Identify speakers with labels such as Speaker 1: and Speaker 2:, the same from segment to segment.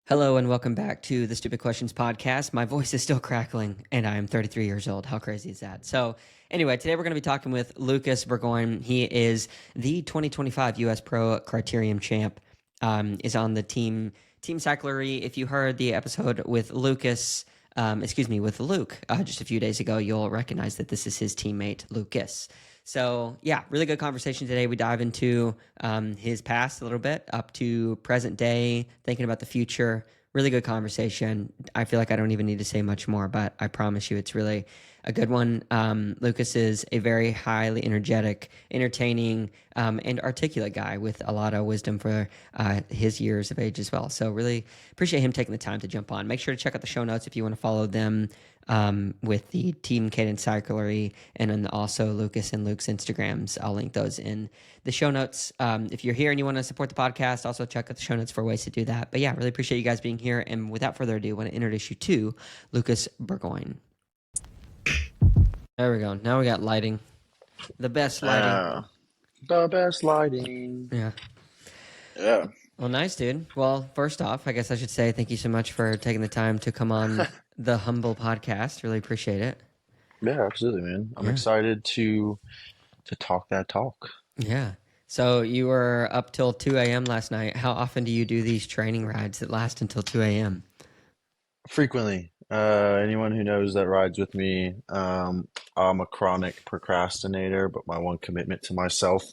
Speaker 1: Hello and welcome back to the Stupid Questions podcast. My voice is still crackling and I am 33 years old. How crazy is that? So anyway, today we're going to be talking with Lucas Burgoyne. He is the 2025 US Pro Criterium Champ, is on the Team Cyclery. If you heard the episode with Lucas, with Luke just a few days ago, you'll recognize that this is his teammate, Lucas. So yeah, really good conversation today. We dive into his past a little bit up to present day, thinking about the future. Really good conversation. I feel like I don't even need to say much more, but I promise you it's really a good one. Lucas is a very highly energetic, entertaining, and articulate guy with a lot of wisdom for his years of age as well. So really appreciate him taking the time to jump on. Make sure to check out the show notes if you want to follow them with the Team Cadence Cyclery, and then also Lucas and Luke's Instagrams. I'll link those in the show notes. If you're here and you want to support the podcast, also check out the show notes for ways to do that. But yeah, really appreciate you guys being here. And without further ado, I want to introduce you to Lucas Burgoyne. There we go. Now we got lighting. The best lighting.
Speaker 2: The best lighting.
Speaker 1: Yeah.
Speaker 2: Yeah.
Speaker 1: Well, nice, dude. Well, first off, I guess I should say thank you so much for taking the time to come on the Humble podcast. Really appreciate it.
Speaker 2: Yeah, absolutely, man. I'm excited to talk that talk.
Speaker 1: Yeah. So you were up till 2 a.m. last night. How often do you do these training rides that last until 2 a.m.?
Speaker 2: Frequently. Anyone who knows that rides with me, I'm a chronic procrastinator, but my one commitment to myself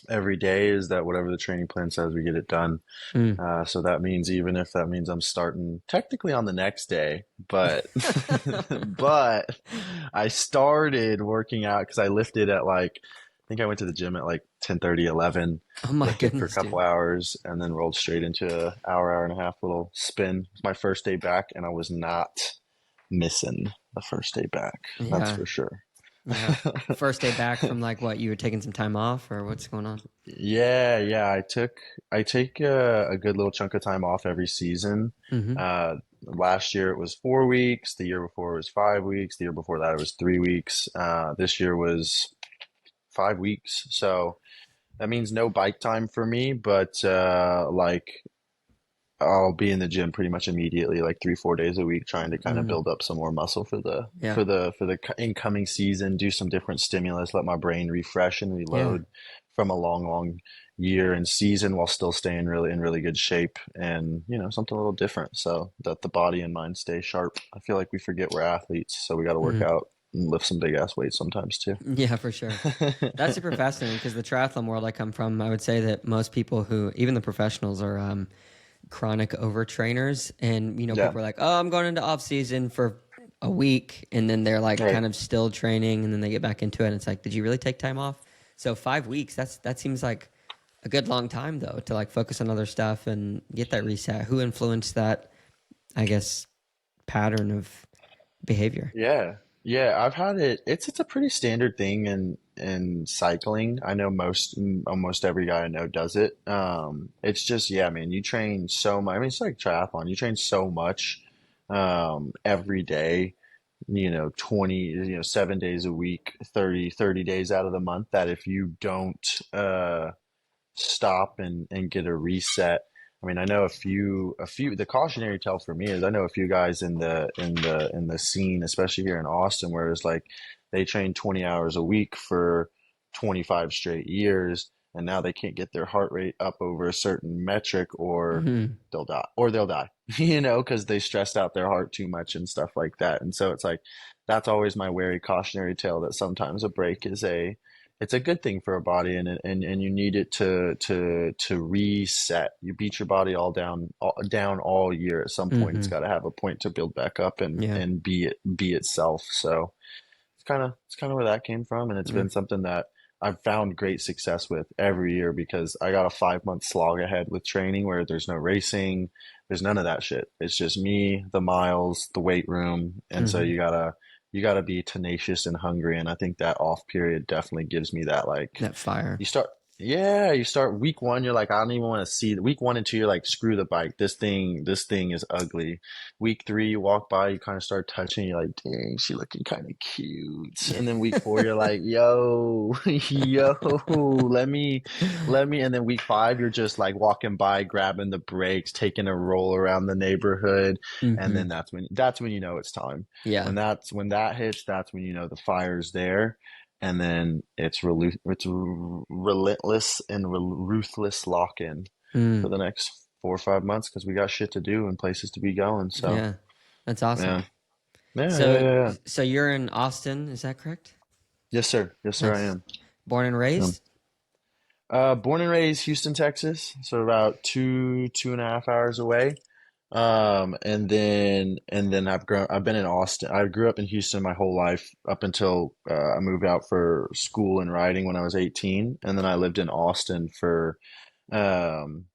Speaker 2: every day is that whatever the training plan says, we get it done. So that means even if that means I'm starting technically on the next day, but but I started working out because I lifted at I think I went to the gym at 10:30, 11,
Speaker 1: Oh my
Speaker 2: lifted for a
Speaker 1: goodness,
Speaker 2: couple
Speaker 1: dude.
Speaker 2: hours, and then rolled straight into an hour and a half little spin. It's my first day back, and I was not missing the first day back. That's
Speaker 1: Yeah.
Speaker 2: for sure.
Speaker 1: Yeah. First day back from what, you were taking some time off or what's going on?
Speaker 2: Yeah. I take a good little chunk of time off every season.
Speaker 1: Mm-hmm.
Speaker 2: Last year it was 4 weeks. The year before it was 5 weeks. The year before that it was 3 weeks. This year was 5 weeks. So that means no bike time for me, but I'll be in the gym pretty much immediately, 3, 4 days a week, trying to kind of build up some more muscle for the
Speaker 1: Yeah.
Speaker 2: incoming season, do some different stimulus, let my brain refresh and
Speaker 1: Yeah.
Speaker 2: reload from a long year and season while still staying really in really good shape and something a little different so that the body and mind stay sharp. I feel like we forget we're athletes, so we got to work
Speaker 1: Mhm.
Speaker 2: out and lift some big ass weights sometimes too.
Speaker 1: Yeah, for sure. That's super fascinating because the triathlon world I come from, I would say that most people who, even the professionals, are chronic overtrainers. And,
Speaker 2: Yeah.
Speaker 1: people are like, oh, I'm going into off season for a week. And then they're
Speaker 2: Right.
Speaker 1: kind of still training and then they get back into it. And it's like, did you really take time off? So 5 weeks, that seems like a good long time though, to focus on other stuff and get that reset. Who influenced that, I guess, pattern of behavior?
Speaker 2: Yeah, I've had it. It's a pretty standard thing in cycling. I know almost every guy I know does it. It's just, yeah, man, you train so much. I mean, it's like triathlon. You train so much every day, 20, 7 days a week, 30 days out of the month, that if you don't stop and get a reset. I mean, I know the cautionary tale for me is I know a few guys in the scene, especially here in Austin, where it's they train 20 hours a week for 25 straight years, and now they can't get their heart rate up over a certain metric, or
Speaker 1: Hmm.
Speaker 2: they'll die, because they stressed out their heart too much and stuff like that. And so that's always my wary cautionary tale, that sometimes a break it's a good thing for a body, and you need it to reset. You beat your body down all year. At some point, it's
Speaker 1: Hmm.
Speaker 2: got to have a point to build back up and
Speaker 1: Yeah.
Speaker 2: be itself. So it's kind of where that came from, and it's
Speaker 1: Yeah.
Speaker 2: been something that I've found great success with every year, because I got a 5 month slog ahead with training where there's no racing, there's none of that shit. It's just me, the miles, the weight room, and so
Speaker 1: Hmm.
Speaker 2: you gotta be tenacious and hungry. And I think that off period definitely gives me that
Speaker 1: That fire.
Speaker 2: you start Yeah, you start week one, you're like, I don't even want to see week one and two, you're like, screw the bike. This thing is ugly. Week three, you walk by, you kind of start touching, you're like, dang, she looking kind of cute. And then week four, you're like, yo, yo, let me. And then week five, you're just like walking by, grabbing the brakes, taking a roll around the neighborhood. And
Speaker 1: Hmm.
Speaker 2: then that's when you know it's time.
Speaker 1: Yeah.
Speaker 2: When that hits, that's when you know the fire's there, and then it's relentless and ruthless lock in for
Speaker 1: Mm.
Speaker 2: the next 4 or 5 months because we got shit to do and places to be going. So
Speaker 1: Yeah. That's awesome.
Speaker 2: yeah, yeah, yeah,
Speaker 1: So,
Speaker 2: yeah, yeah.
Speaker 1: so you're in Austin, is that correct?
Speaker 2: Yes, sir, I
Speaker 1: Nice.
Speaker 2: am.
Speaker 1: Born and
Speaker 2: Yeah.
Speaker 1: raised?
Speaker 2: Born and raised Houston, Texas, so about 2.5 hours away. And then I've been in Austin. I grew up in Houston my whole life up until I moved out for school and writing when I was 18, and then I lived in Austin for um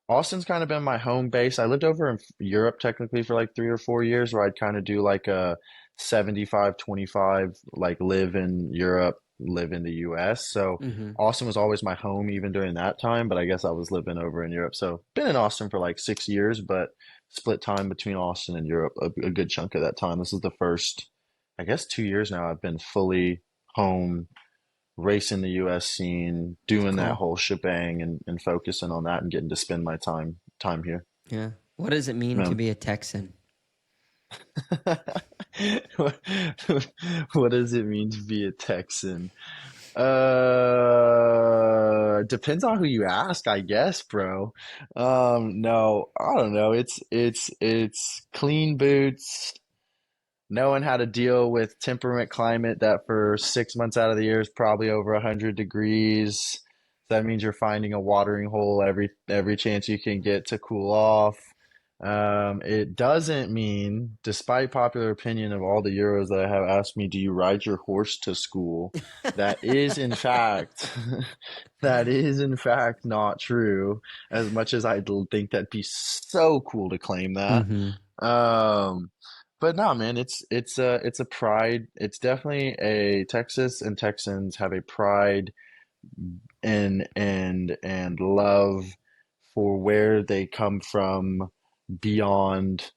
Speaker 2: Austin's kind of been my home base. I lived over in Europe technically for like 3 or 4 years where I'd kind of do like a 75-25, like live in Europe, live in the US. So
Speaker 1: Hmm.
Speaker 2: Austin was always my home even during that time, but I guess I was living over in Europe. So been in Austin for like 6 years, but split time between Austin and Europe a good chunk of that time. This is the first, I guess, 2 years now I've been fully home racing the US scene,
Speaker 1: That's
Speaker 2: doing that
Speaker 1: cool.
Speaker 2: whole shebang and focusing on that and getting to spend my time here.
Speaker 1: Yeah. What does it mean to
Speaker 2: Man.
Speaker 1: be a Texan?
Speaker 2: What, what does it mean to be a Texan? Depends on who you ask, I guess, bro. No, I don't know. It's clean boots, knowing how to deal with temperate climate that for 6 months out of the year is probably over 100 degrees. That means you're finding a watering hole every chance you can get to cool off. It doesn't mean, despite popular opinion of all the Euros that have asked me, do you ride your horse to school? That is in fact, that is in fact not true. As much as I think that'd be so cool to claim that.
Speaker 1: Hmm.
Speaker 2: Um, but no, man, it's a pride. It's definitely a Texas and Texans have a pride and love for where they come from beyond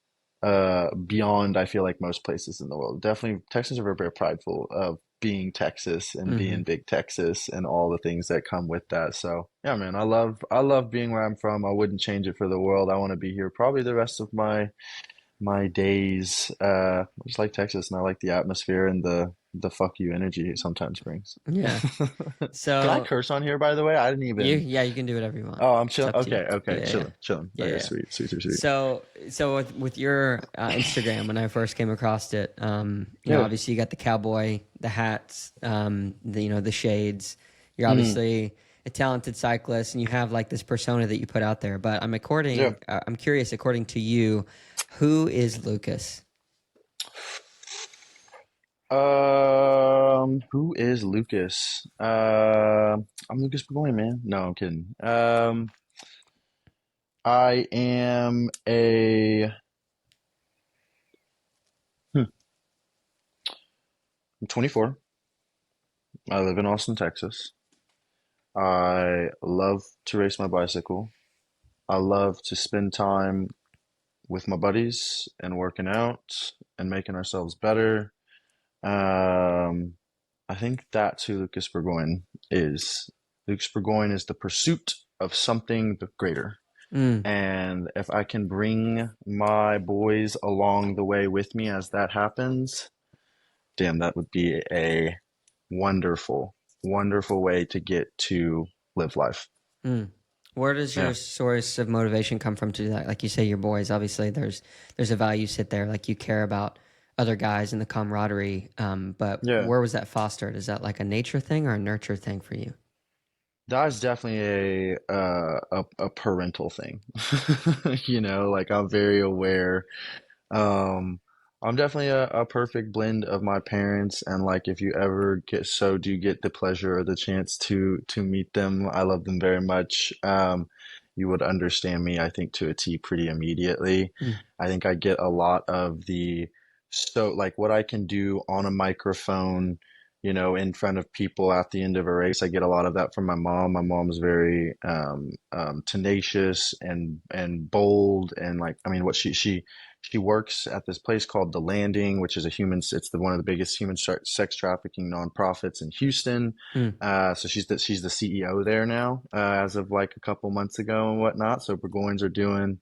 Speaker 2: beyond I feel like most places in the world. Definitely Texans are very, very prideful of being Texas and
Speaker 1: Hmm.
Speaker 2: being big Texas and all the things that come with that. So yeah, man, I love being where I'm from. I wouldn't change it for the world. I want to be here probably the rest of my days. I just like Texas and I like the atmosphere and the fuck you energy it sometimes brings.
Speaker 1: Yeah.
Speaker 2: Can I
Speaker 1: So
Speaker 2: curse on here, by the way? I didn't even.
Speaker 1: yeah, you can do whatever you want.
Speaker 2: Oh, I'm
Speaker 1: It's
Speaker 2: chill.
Speaker 1: up to you.
Speaker 2: Okay, okay,
Speaker 1: Yeah, yeah,
Speaker 2: chilling, chilling.
Speaker 1: yeah,
Speaker 2: Okay,
Speaker 1: yeah.
Speaker 2: sweet, sweet, sweet, sweet.
Speaker 1: So with your Instagram, when I first came across it,
Speaker 2: Yeah.
Speaker 1: obviously you got the cowboy, the hats, the shades. You're
Speaker 2: Mm,
Speaker 1: obviously a talented cyclist, and you have like this persona that you put out there. But
Speaker 2: yeah.
Speaker 1: I'm curious, according to you, who is Lucas?
Speaker 2: Who is Lucas? I'm Lucas Burgoyne, man. No, I'm kidding. I am hmm, I'm 24. I live in Austin, Texas. I love to race my bicycle. I love to spend time with my buddies and working out and making ourselves better. Um, I think that's who Lucas Burgoyne is. Lucas Burgoyne is the pursuit of something greater.
Speaker 1: Mm,
Speaker 2: And if I can bring my boys along the way with me as that happens, damn, that would be a wonderful, wonderful way to get to live life.
Speaker 1: mm. Where does
Speaker 2: Yeah.
Speaker 1: your source of motivation come from to do that? Like you say, your boys. Obviously, there's a value sit there. Like you care about other guys and the camaraderie. But
Speaker 2: Yeah.
Speaker 1: where was that fostered? Is that like a nature thing or a nurture thing for you?
Speaker 2: That is definitely a parental thing. Like I'm very aware. Um, I'm definitely a perfect blend of my parents, and like if you ever do get the pleasure or the chance to meet them, I love them very much. You would understand me, I think, to a T pretty immediately.
Speaker 1: Mm,
Speaker 2: I think I get a lot of the so like what I can do on a microphone in front of people at the end of a race. I get a lot of that from my mom. My mom's very tenacious and bold, and like, I mean, what she works at this place called The Landing, which is it's one of the biggest sex trafficking nonprofits in Houston.
Speaker 1: Mm,
Speaker 2: So she's the CEO there now, as of like a couple months ago and whatnot. So Burgoynes are doing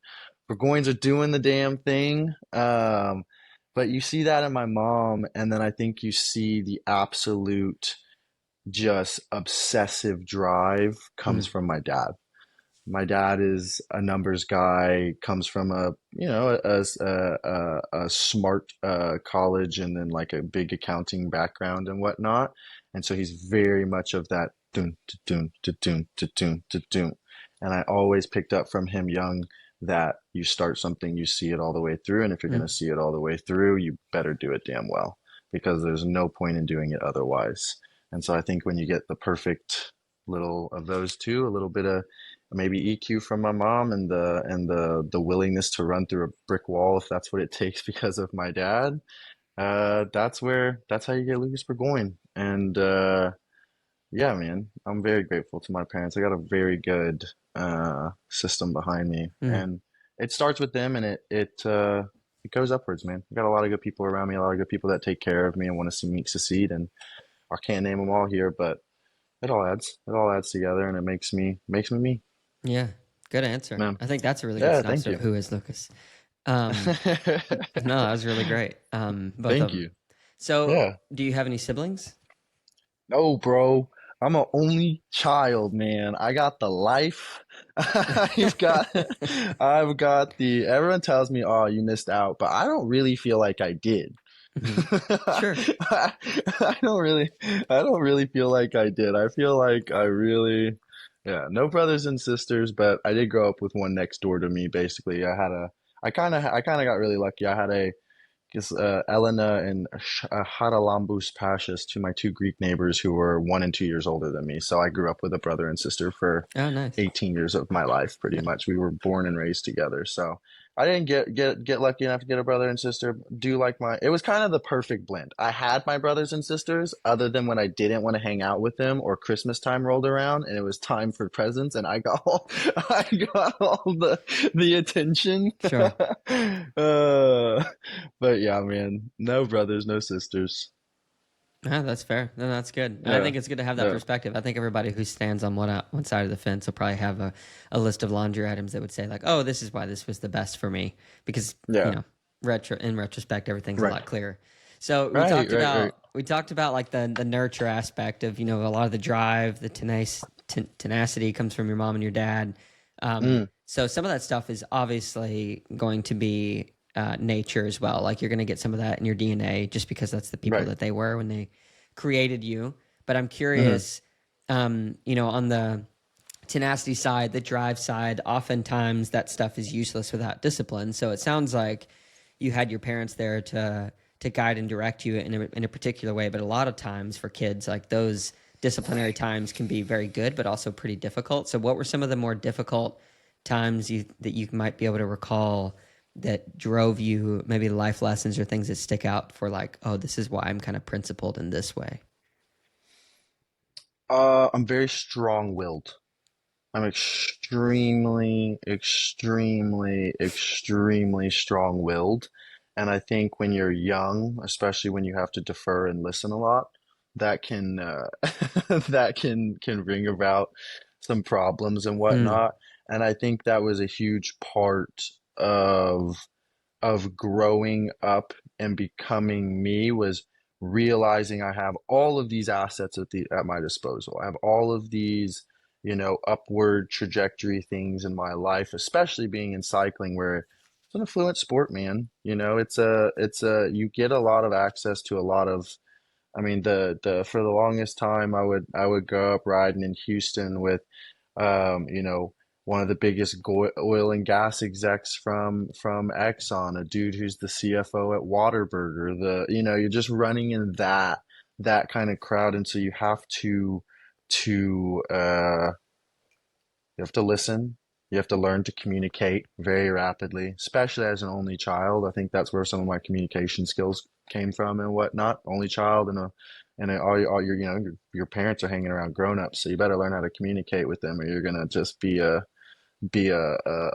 Speaker 2: the damn thing. But you see that in my mom, and then I think you see the absolute just obsessive drive comes
Speaker 1: mm,
Speaker 2: from my dad. My dad is a numbers guy, comes from a smart college, and then like a big accounting background and whatnot. And so he's very much of that doon to doon to doon to doon to doon. And I always picked up from him young that you start something, you see it all the way through, and if you're going to
Speaker 1: mm,
Speaker 2: see it all the way through, you better do it damn well, because there's no point in doing it otherwise. And so I think when you get the perfect little of those two, a little bit of maybe EQ from my mom, and the willingness to run through a brick wall if that's what it takes because of my dad. That's how you get Lucas Burgoyne. And yeah, man, I'm very grateful to my parents. I got a very good system behind me,
Speaker 1: mm.
Speaker 2: and it starts with them, and it goes upwards, man. I got a lot of good people around me, a lot of good people that take care of me and want to see me succeed, and I can't name them all here, but it all adds together, and it makes me me,
Speaker 1: Yeah, good answer.
Speaker 2: man.
Speaker 1: I think that's a really good
Speaker 2: Yeah, thank
Speaker 1: synopsis of
Speaker 2: you.
Speaker 1: who is Lucas. Um, no, that was really great. Both of
Speaker 2: Thank
Speaker 1: them.
Speaker 2: you.
Speaker 1: So,
Speaker 2: Yeah.
Speaker 1: do you have any siblings?
Speaker 2: No, bro. I'm an only child, man. I got the life. I've got I've got the everyone tells me, "Oh, you missed out," but I don't really feel like I did.
Speaker 1: Mhm. Sure.
Speaker 2: I, I don't really feel like I did. I feel like I really, yeah, no brothers and sisters, but I did grow up with one next door to me, basically. I kind of got really lucky. I had a Because Elena and Haralambous Pashas, to my two Greek neighbors who were 1 and 2 years older than me. So I grew up with a brother and sister for
Speaker 1: Oh, nice.
Speaker 2: 18 years of my life, pretty much. We were born and raised together. So I didn't get lucky enough to get a brother and sister. Do like it was kind of the perfect blend. I had my brothers and sisters, other than when I didn't want to hang out with them or Christmas time rolled around and it was time for presents, and I got all, I got all the attention.
Speaker 1: Sure.
Speaker 2: uh, but yeah, man, no brothers, no sisters.
Speaker 1: Yeah, that's fair. No, that's good. And I
Speaker 2: Yeah,
Speaker 1: think it's good to have that
Speaker 2: yeah,
Speaker 1: perspective. I think everybody who stands on one side of the fence will probably have a list of laundry items that would say like, "Oh, this is why this was the best for me," because
Speaker 2: yeah.
Speaker 1: in retrospect, everything's a
Speaker 2: Right,
Speaker 1: lot clearer. So
Speaker 2: right, right, right.
Speaker 1: we talked about like the nurture aspect of a lot of the drive, the tenacity comes from your mom and your dad.
Speaker 2: Mm,
Speaker 1: So some of that stuff is obviously going to be nature as well. Like you're going to get some of that in your DNA just because that's the people
Speaker 2: right.
Speaker 1: that they were when they created you. But I'm
Speaker 2: Hmm.
Speaker 1: curious, on the tenacity side, the drive side, oftentimes that stuff is useless without discipline. So it sounds like you had your parents there to guide and direct you in a particular way. But a lot of times for kids, like those disciplinary times can be very good, but also pretty difficult. So what were some of the more difficult times that you might be able to recall that drove you, maybe life lessons or things that stick out for like, oh, this is why I'm kind of principled in this way?
Speaker 2: I'm very strong-willed. I'm extremely, extremely, extremely strong-willed. And I think when you're young, especially when you have to defer and listen a lot, that can that can bring about some problems and
Speaker 1: Mm,
Speaker 2: whatnot. And I think that was a huge part of growing up and becoming me, was realizing I have all of these assets at my disposal. I have all of these, upward trajectory things in my life, especially being in cycling, where it's an affluent sport, man. You get a lot of access to a lot of, I mean, the for the longest time I would go up riding in Houston with um, you know, one of the biggest oil and gas execs from Exxon, a dude who's the CFO at Whataburger. You're just running in that kind of crowd, and so to you have to listen. You have to learn to communicate very rapidly, especially as an only child. I think that's where some of my communication skills came from and whatnot. Only child in a and all your, your parents are hanging around grown-ups, so you better learn how to communicate with them, or you're gonna just be a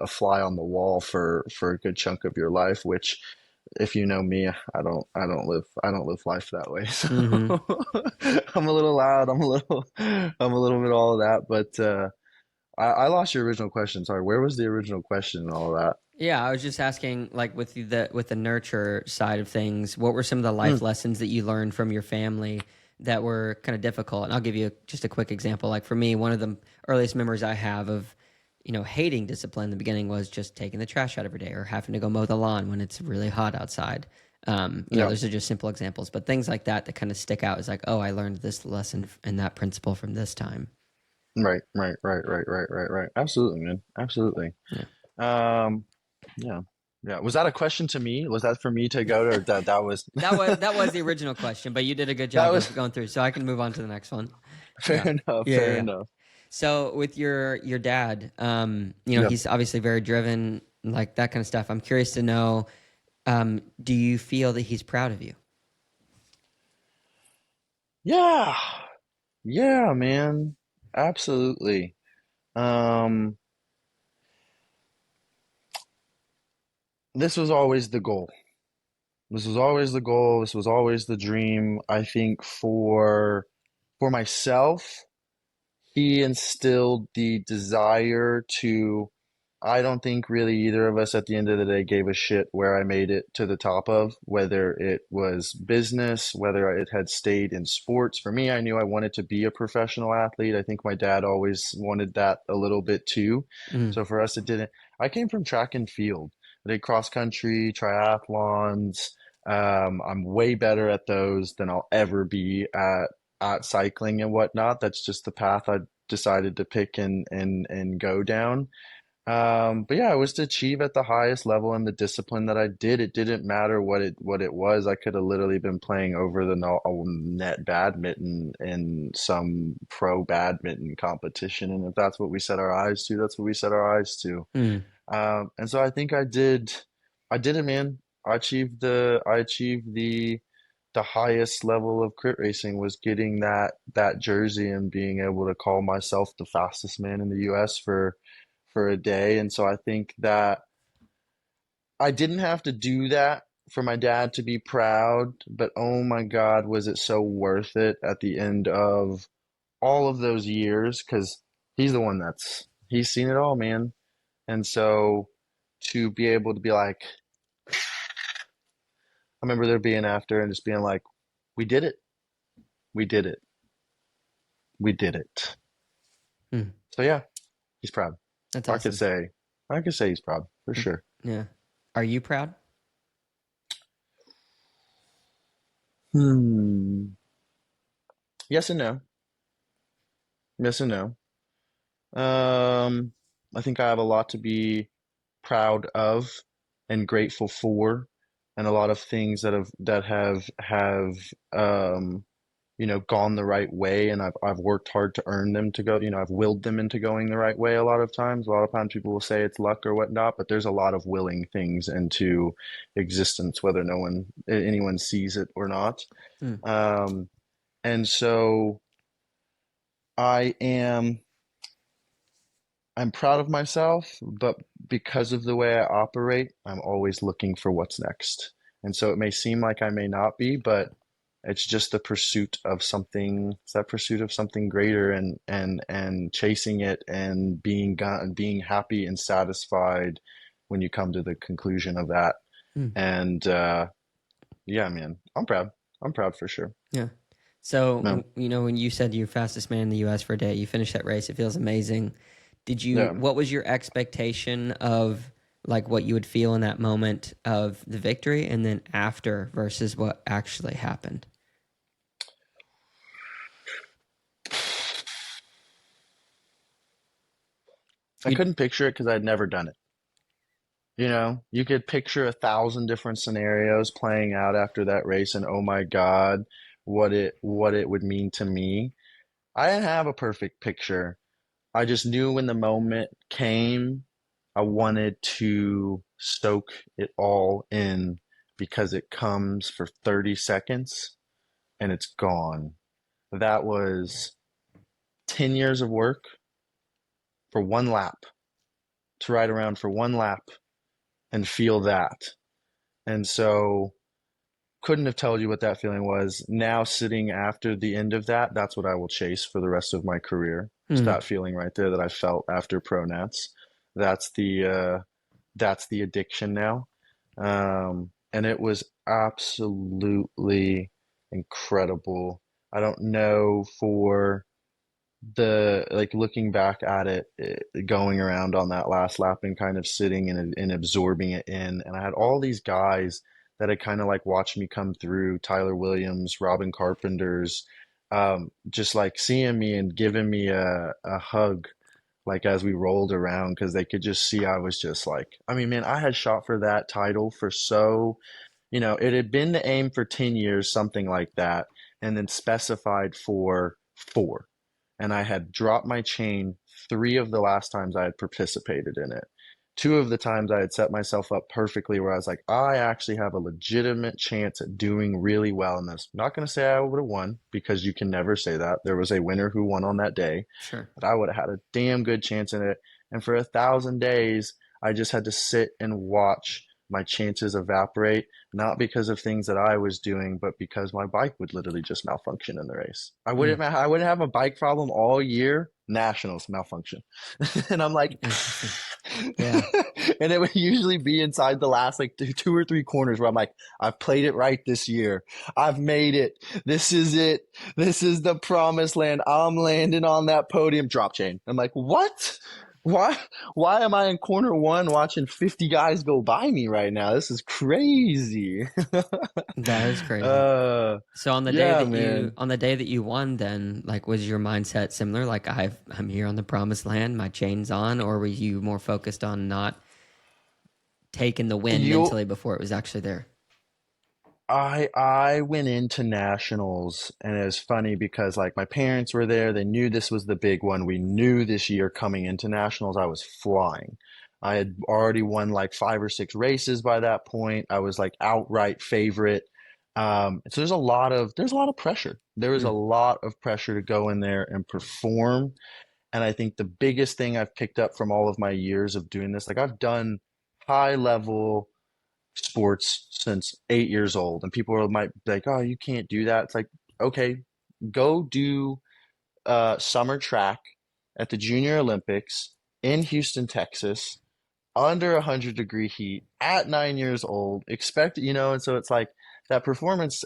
Speaker 2: fly on the wall for a good chunk of your life, which, if you know me, I don't live life that way. So
Speaker 1: Mm-hmm.
Speaker 2: I'm a little loud, I'm a little bit all of that, but I lost your original question. Sorry, where was the original question and all of that?
Speaker 1: Yeah, I was just asking, like with the nurture side of things, what were some of the life lessons that you learned from your family that were kind of difficult? And I'll give you just a quick example. Like for me, one of the earliest memories I have of, hating discipline in the beginning was just taking the trash out every day or having to go mow the lawn when it's really hot outside.
Speaker 2: Yeah.
Speaker 1: Those are just simple examples, but things like that kind of stick out is like, oh, I learned this lesson and that principle from this time.
Speaker 2: Right, right, right, right, right, right, right. Absolutely, man. Absolutely.
Speaker 1: Yeah.
Speaker 2: Um, yeah. Yeah. Was that a question to me? Was that for me to go to, or that was
Speaker 1: That was the original question, but you did a good
Speaker 2: that
Speaker 1: job
Speaker 2: was
Speaker 1: of going through, so I can move on to the next one.
Speaker 2: fair
Speaker 1: Yeah,
Speaker 2: enough,
Speaker 1: yeah, yeah,
Speaker 2: fair
Speaker 1: yeah.
Speaker 2: enough.
Speaker 1: So with your dad,
Speaker 2: Yeah.
Speaker 1: he's obviously very driven, like that kind of stuff. I'm curious to know, do you feel that he's proud of you?
Speaker 2: Yeah. Yeah, man. Absolutely. Um, this was always the goal. This was always the goal. This was always the dream. I think for myself, he instilled the desire to, I don't think really either of us at the end of the day gave a shit where I made it to the top of, whether it was business, whether it had stayed in sports. For me, I knew I wanted to be a professional athlete. I think my dad always wanted that a little bit too.
Speaker 1: Mm,
Speaker 2: So for us, it didn't. I came from track and field. I did cross country, triathlons. I'm way better at those than I'll ever be at cycling and whatnot. That's just the path I decided to pick and go down. But yeah, it was to achieve at the highest level in the discipline that I did. It didn't matter what it was. I could have literally been playing over the net badminton in some pro badminton competition, and if that's what we set our eyes to, that's what we set our eyes to.
Speaker 1: mm,
Speaker 2: And so I think I did it, man. I achieved the highest level of crit racing was getting that jersey and being able to call myself the fastest man in the US for a day. And so I think that I didn't have to do that for my dad to be proud, but oh my God, was it so worth it at the end of all of those years? Because he's the one he's seen it all, man. And so to be able to be like, I remember there being after and just being like, we did it. We did it. We did it.
Speaker 1: mm.
Speaker 2: So yeah, he's proud.
Speaker 1: That's
Speaker 2: I could
Speaker 1: awesome.
Speaker 2: say, I could say he's proud for
Speaker 1: Mm,
Speaker 2: sure.
Speaker 1: yeah. Are you proud?
Speaker 2: Hmm. Yes and no. Yes and no. Um, I think I have a lot to be proud of and grateful for, and a lot of things that have gone the right way, and I've worked hard to earn them to go. I've willed them into going the right way a lot of times. A lot of times people will say it's luck or whatnot, but there's a lot of willing things into existence, whether anyone sees it or not.
Speaker 1: Mm,
Speaker 2: Um, and so I am. I'm proud of myself, but because of the way I operate, I'm always looking for what's next. And so it may seem like I may not be, but it's just the pursuit of something, it's that pursuit of something greater and chasing it and being happy and satisfied when you come to the conclusion of that.
Speaker 1: mm.
Speaker 2: And yeah, man, I'm proud. I'm proud for sure.
Speaker 1: Yeah. So,
Speaker 2: No,
Speaker 1: when you said you're fastest man in the U.S. for a day, you finished that race. It feels amazing.
Speaker 2: yeah.
Speaker 1: What was your expectation of like what you would feel in that moment of the victory and then after versus what actually happened?
Speaker 2: I
Speaker 1: You,
Speaker 2: couldn't picture it because I'd never done it. You could picture 1,000 different scenarios playing out after that race, and oh my God, what it would mean to me. I didn't have a perfect picture. I just knew when the moment came, I wanted to soak it all in because it comes for 30 seconds, and it's gone. That was 10 years of work for one lap, to ride around for one lap and feel that. And so couldn't have told you what that feeling was. Now sitting after the end of that, that's what I will chase for the rest of my career. It's
Speaker 1: Hmm.
Speaker 2: that feeling right there that I felt after pro nats. That's the addiction now. And it was absolutely incredible. I don't know for the like looking back at it, going around on that last lap and kind of sitting and absorbing it in. And I had all these guys that had kind of like watched me come through, Tyler Williams, Robin Carpenters, just like seeing me and giving me a hug like as we rolled around because they could just see I was just like, I mean, man, I had shot for that title for so, it had been the aim for 10 years, something like that, and then specified for 4. And I had dropped my chain 3 of the last times I had participated in it. 2 of the times I had set myself up perfectly where I was like, I actually have a legitimate chance at doing really well in this. I'm not going to say I would have won because you can never say that. There was a winner who won on that day,
Speaker 1: Sure.
Speaker 2: but I would have had a damn good chance in it. And for 1,000 days, I just had to sit and watch my chances evaporate, not because of things that I was doing, but because my bike would literally just malfunction in the race.
Speaker 1: Hmm.
Speaker 2: I wouldn't have a bike problem all year. Nationals malfunction. And I'm like,
Speaker 1: Interesting. Yeah.
Speaker 2: and it would usually be inside the last like 2 or 3 corners where I'm like, I've played it right this year. I've made it. This is it. This is the promised land. I'm landing on that podium. Drop chain. I'm like, what? Why? Why am I in corner 1 watching 50 guys go by me right now? This is crazy.
Speaker 1: That is crazy.
Speaker 2: uh,
Speaker 1: So
Speaker 2: yeah, man.
Speaker 1: on the day that you won, then like was your mindset similar? Like I'm here on the promised land, my chain's on, or were you more focused on not taking the win
Speaker 2: You
Speaker 1: mentally before it was actually there?
Speaker 2: I went into nationals and it was funny because like my parents were there. They knew this was the big one. We knew this year coming into nationals I was flying. I had already won like 5 or 6 races by that point. I was like outright favorite. So there's a lot of pressure. There is a
Speaker 1: Mm,
Speaker 2: lot of pressure to go in there and perform. And I think the biggest thing I've picked up from all of my years of doing this, like I've done high level sports since 8 years old, and people might be like, "Oh, you can't do that." It's like, okay, go do summer track at the Junior Olympics in Houston, Texas, under 100-degree heat at 9 years old. Expect, and so it's like that performance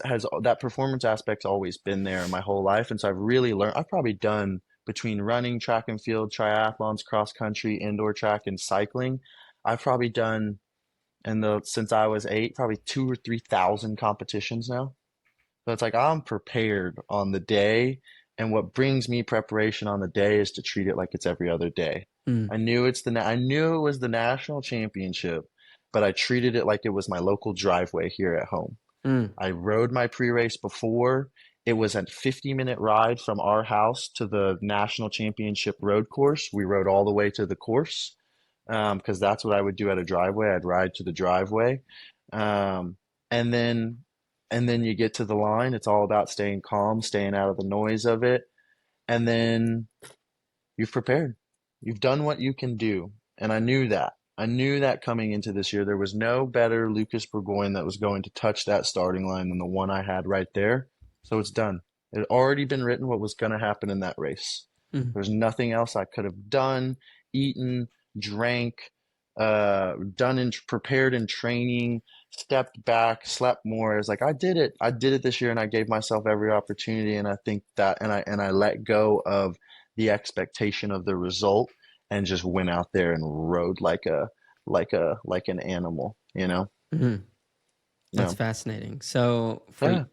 Speaker 2: aspect's always been there my whole life, and so I've really learned. I've probably done between running, track and field, triathlons, cross country, indoor track, and cycling. I've probably done and the since I was 8, probably 2 or 3 thousand competitions now. So it's like I'm prepared on the day, and what brings me preparation on the day is to treat it like it's every other day.
Speaker 1: mm,
Speaker 2: I knew it was the national championship, but I treated it like it was my local driveway here at home.
Speaker 1: mm.
Speaker 2: I rode my pre-race before. It was a 50-minute ride from our house to the national championship road course. We rode all the way to the course because that's what I would do at a driveway. I'd ride to the driveway, um, and then you get to the line. It's all about staying calm, staying out of the noise of it, and then you've prepared. You've done what you can do, and I knew that. I knew that coming into this year, there was no better Lucas Burgoyne that was going to touch that starting line than the one I had right there. So it's done. It had already been written what was going to happen in that race.
Speaker 1: Mm.
Speaker 2: There's nothing else I could have done, eaten, drank, done and prepared in training, stepped back, slept more. It's like I did it. I did it this year, and I gave myself every opportunity. And I think that, and I let go of the expectation of the result, and just went out there and rode like an animal.
Speaker 1: Mm. That's
Speaker 2: Yeah,
Speaker 1: fascinating. So
Speaker 2: yeah,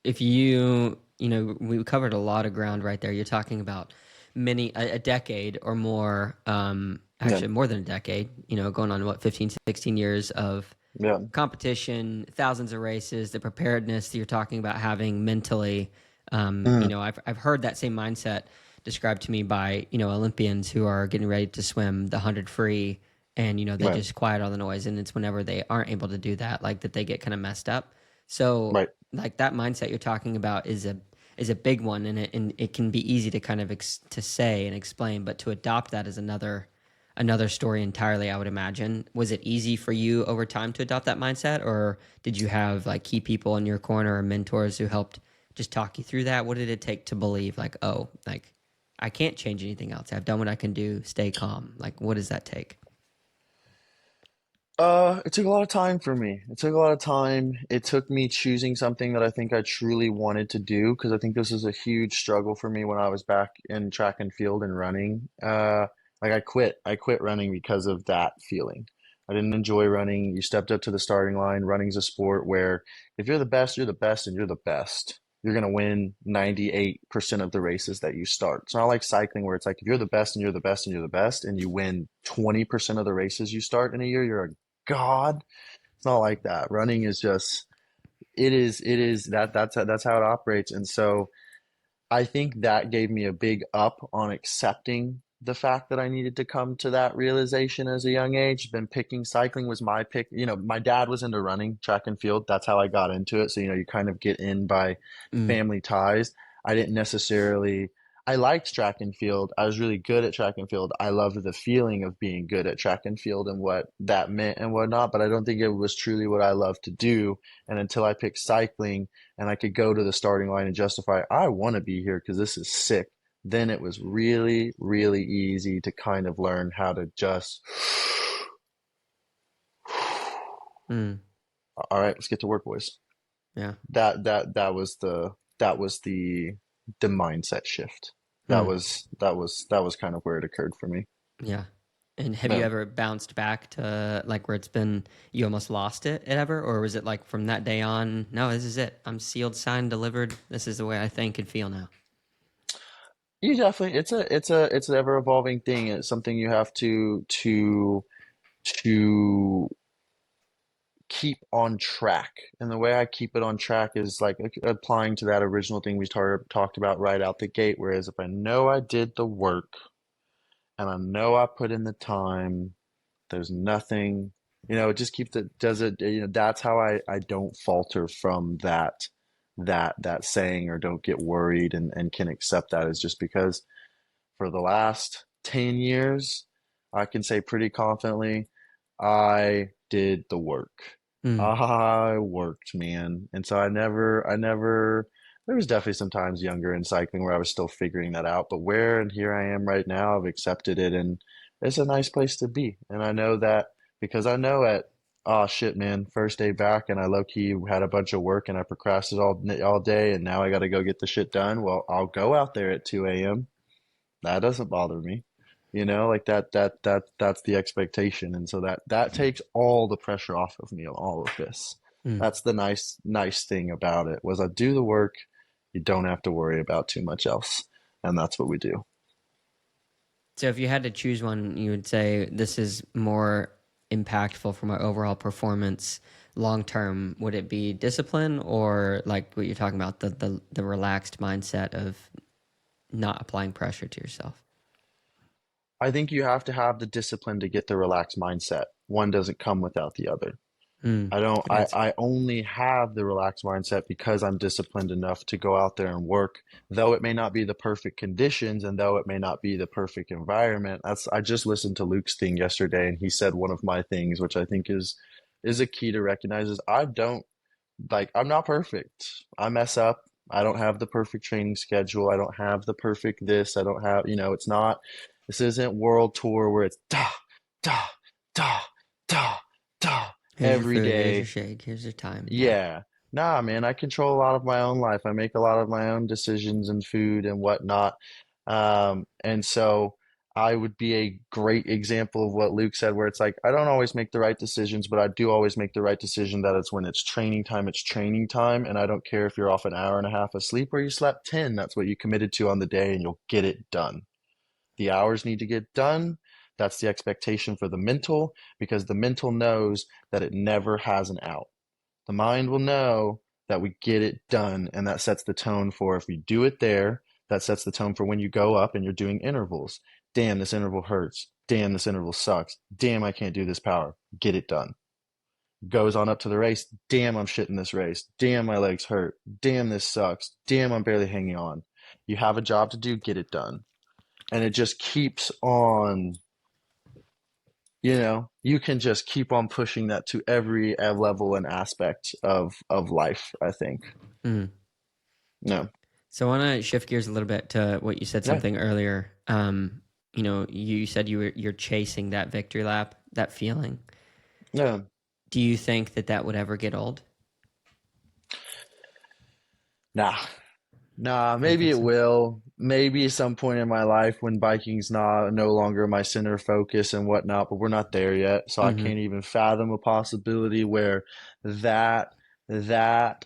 Speaker 1: if we covered a lot of ground right there. You're talking about a decade or more,
Speaker 2: yeah,
Speaker 1: actually more than a decade, going on what, 15, 16 years of
Speaker 2: yeah.
Speaker 1: competition, thousands of races, the preparedness that you're talking about having mentally.
Speaker 2: Mm,
Speaker 1: I've heard that same mindset described to me by, Olympians who are getting ready to swim the 100 free, and, they
Speaker 2: right,
Speaker 1: just quiet all the noise. And it's whenever they aren't able to do that, like that they get kind of messed up. So
Speaker 2: right.
Speaker 1: like that mindset you're talking about is a big one, and it can be easy to kind of to say and explain, but to adopt that is another story entirely, I would imagine. Was it easy for you over time to adopt that mindset, or did you have like key people in your corner or mentors who helped just talk you through that? What did it take to believe like, oh, like I can't change anything else. I've done what I can do. Stay calm. Like, what does that take?
Speaker 2: It took a lot of time for me. It took a lot of time. It took me choosing something that I think I truly wanted to do because I think this is a huge struggle for me when I was back in track and field and running. Like I quit. I quit running because of that feeling. I didn't enjoy running. You stepped up to the starting line. Running's a sport where if you're the best, you're the best, and you're the best. You're gonna win 98% of the races that you start. It's not like cycling where it's like if you're the best and you're the best and you're the best and you win 20% of the races you start in a year, you're a god. It's not like that. Running is just it is that's how it operates. And so I think that gave me a big up on accepting the fact that I needed to come to that realization as a young age. Been picking cycling was my pick. You know, my dad was into running, track and field. That's how I got into it. So, you know, you kind of get in by
Speaker 1: Mm,
Speaker 2: family ties. I didn't necessarily, I liked track and field. I was really good at track and field. I loved the feeling of being good at track and field and what that meant and whatnot, but I don't think it was truly what I loved to do. And until I picked cycling and I could go to the starting line and justify, I want to be here because this is sick, then it was really, really easy to kind of learn how to just,
Speaker 1: mm,
Speaker 2: all right, let's get to work, boys.
Speaker 1: yeah.
Speaker 2: That was the mindset shift.
Speaker 1: Mm,
Speaker 2: That was kind of where it occurred for me.
Speaker 1: yeah. And have you
Speaker 2: Yeah.
Speaker 1: ever bounced back to like where it's been, you almost lost it ever? Or was it like from that day on, no, this is it. I'm sealed, signed, delivered. This is the way I think and feel now.
Speaker 2: You definitely it's an ever evolving thing. It's something you have to keep on track. And the way I keep it on track is like applying to that original thing we talked about right out the gate. Whereas if I know I did the work and I know I put in the time, there's nothing, you know, it just keeps it, does it, you know, that's how I don't falter from that saying or don't get worried and can accept that is just because for the last 10 years, I can say pretty confidently, I did the work.
Speaker 1: Mm,
Speaker 2: I worked, man. And so I never, there was definitely some times younger in cycling where I was still figuring that out, but where and here I am right now, I've accepted it and it's a nice place to be. And I know that because I know oh shit, man, first day back and I low key had a bunch of work and I procrastinated all day and now I got to go get the shit done. Well, I'll go out there at 2 a.m. That doesn't bother me. You know, like that's the expectation. And so that takes all the pressure off of me, all of this.
Speaker 1: mm.
Speaker 2: That's the nice thing about it was I do the work, you don't have to worry about too much else. And that's what we do.
Speaker 1: So if you had to choose one, you would say this is more impactful for my overall performance long term. Would it be discipline or like what you're talking about, the relaxed mindset of not applying pressure to yourself?
Speaker 2: I think you have to have the discipline to get the relaxed mindset. One doesn't come without the other.
Speaker 1: Mm,
Speaker 2: I don't,
Speaker 1: good answer.
Speaker 2: I only have the relaxed mindset because I'm disciplined enough to go out there and work, though it may not be the perfect conditions and though it may not be the perfect environment. I just listened to Luke's thing yesterday and he said one of my things, which I think is a key to recognize is I don't like, I'm not perfect. I mess up. I don't have the perfect training schedule. I don't have the perfect this. I don't have, you know, it's not, this isn't world tour where it's da, da, da, da, da
Speaker 1: Here's your
Speaker 2: every
Speaker 1: food. Here's your
Speaker 2: day.
Speaker 1: shake. Here's your time. Yeah.
Speaker 2: Yeah. Nah, man, I control a lot of my own life. I make a lot of my own decisions and food and whatnot. And so I would be a great example of what Luke said, where it's like, I don't always make the right decisions, but I do always make the right decision that it's when it's training time. And I don't care if you're off an hour and a half of sleep or you slept 10, that's what you committed to on the day and you'll get it done. The hours need to get done. That's the expectation for the mental because the mental knows that it never has an out. The mind will know that we get it done, and that sets the tone for if we do it there, that sets the tone for when you go up and you're doing intervals. Damn, this interval hurts. Damn, this interval sucks. Damn, I can't do this power. Get it done. goes on up to the race. Damn, I'm shitting this race. Damn, my legs hurt. Damn, this sucks. Damn, I'm barely hanging on. You have a job to do, get it done. And it just keeps on, you can just keep on pushing that to every level and aspect of life, I think.
Speaker 1: Mm.
Speaker 2: No.
Speaker 1: So I want to shift gears a little bit to what you said
Speaker 2: Yeah.
Speaker 1: something earlier. You said you're chasing that victory lap, that feeling.
Speaker 2: Yeah.
Speaker 1: Do you think that would ever get old?
Speaker 2: Nah. Nah,
Speaker 1: I don't
Speaker 2: maybe
Speaker 1: think
Speaker 2: it
Speaker 1: so.
Speaker 2: will. Maybe at some point in my life when biking's no longer my center of focus and whatnot, but we're not there yet. So I
Speaker 1: Mm-hmm.
Speaker 2: can't even fathom a possibility where that that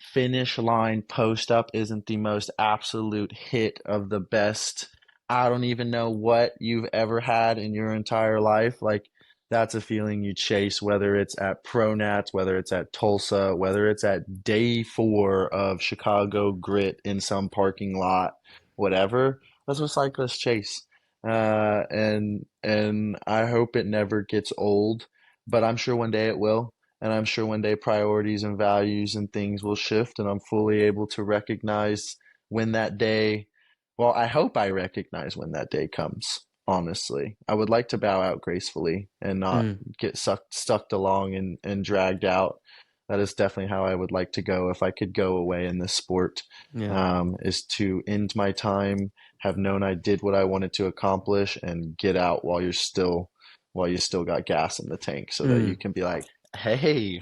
Speaker 2: finish line post up isn't the most absolute hit of the best. I don't even know what you've ever had in your entire life. Like that's a feeling you chase, whether it's at Pronats, whether it's at Tulsa, whether it's at day 4 of Chicago Grit in some parking lot, whatever. That's what cyclists chase. And I hope it never gets old, but I'm sure one day it will. And I'm sure one day priorities and values and things will shift, and I'm fully able to recognize when that day, well, I hope I recognize when that day comes. Honestly, I would like to bow out gracefully and not
Speaker 1: Mm.
Speaker 2: get sucked along and dragged out. That is definitely how I would like to go if I could go away in this sport,
Speaker 1: Yeah.
Speaker 2: is to end my time, have known I did what I wanted to accomplish, and get out while you still got gas in the tank, so that you
Speaker 1: Mm.
Speaker 2: can be like, hey,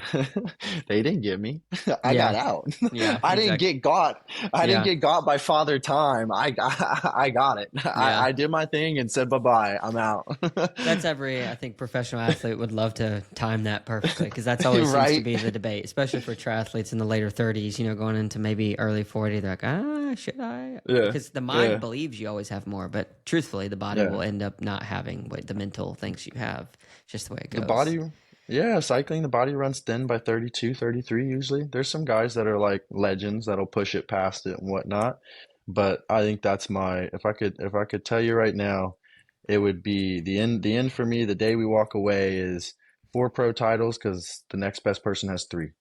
Speaker 2: they didn't get me. I got
Speaker 1: Yeah.
Speaker 2: out.
Speaker 1: Yeah.
Speaker 2: I didn't
Speaker 1: Exactly.
Speaker 2: get got. I didn't
Speaker 1: Yeah.
Speaker 2: get got by Father Time. I got it.
Speaker 1: Yeah.
Speaker 2: I did my thing and said bye-bye. I'm out.
Speaker 1: That's I think, professional athlete would love to time that perfectly because that's always seems to
Speaker 2: Right?
Speaker 1: be the debate, especially for triathletes in the later 30s, going into maybe early 40. They're like, should I?
Speaker 2: Yeah.
Speaker 1: Because the mind
Speaker 2: Yeah.
Speaker 1: believes you always have more, but truthfully, the body
Speaker 2: Yeah.
Speaker 1: will end up not having what the mental thinks you have. It's just the way it
Speaker 2: The
Speaker 1: goes.
Speaker 2: body, yeah, cycling, the body runs thin by 32, 33 usually. There's some guys that are like legends that'll push it past it and whatnot. But I think that's my, if I could tell you right now, it would be the end for me, the day we walk away is 4 pro titles because the next best person has 3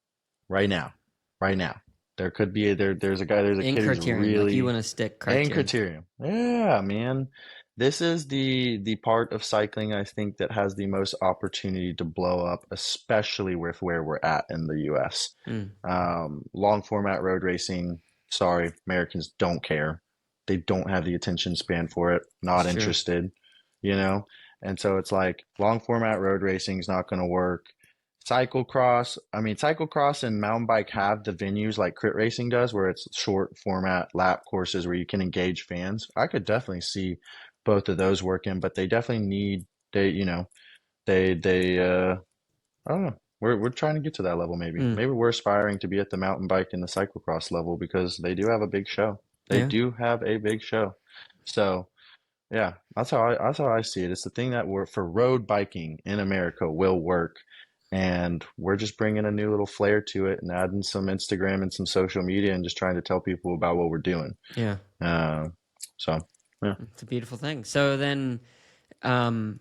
Speaker 2: right now. Right now. There could be there's a
Speaker 1: In
Speaker 2: kid who's
Speaker 1: criterium, like you
Speaker 2: really
Speaker 1: want to stick
Speaker 2: and
Speaker 1: criterium.
Speaker 2: Criterium. Yeah, man. This is the part of cycling I think that has the most opportunity to blow up, especially with where we're at in the US.
Speaker 1: Mm,
Speaker 2: Long format road racing, sorry, Americans don't care. They don't have the attention span for it, not
Speaker 1: it's true.
Speaker 2: interested, you know? And so it's like long format road racing is not going to work. Cyclocross, I mean, cyclocross and mountain bike have the venues like crit racing does, where it's short format lap courses where you can engage fans. I could definitely see both of those working, but they definitely need they I don't know. We're trying to get to that level maybe.
Speaker 1: Mm,
Speaker 2: Maybe we're aspiring to be at the mountain bike and the cyclocross level because they do have a big show. They
Speaker 1: yeah.
Speaker 2: do have a big show. So yeah, that's how I see it. It's the thing that for road biking in America will work, and we're just bringing a new little flair to it and adding some Instagram and some social media and just trying to tell people about what we're doing.
Speaker 1: Yeah.
Speaker 2: Uh, so yeah,
Speaker 1: It's a beautiful thing. So then, um,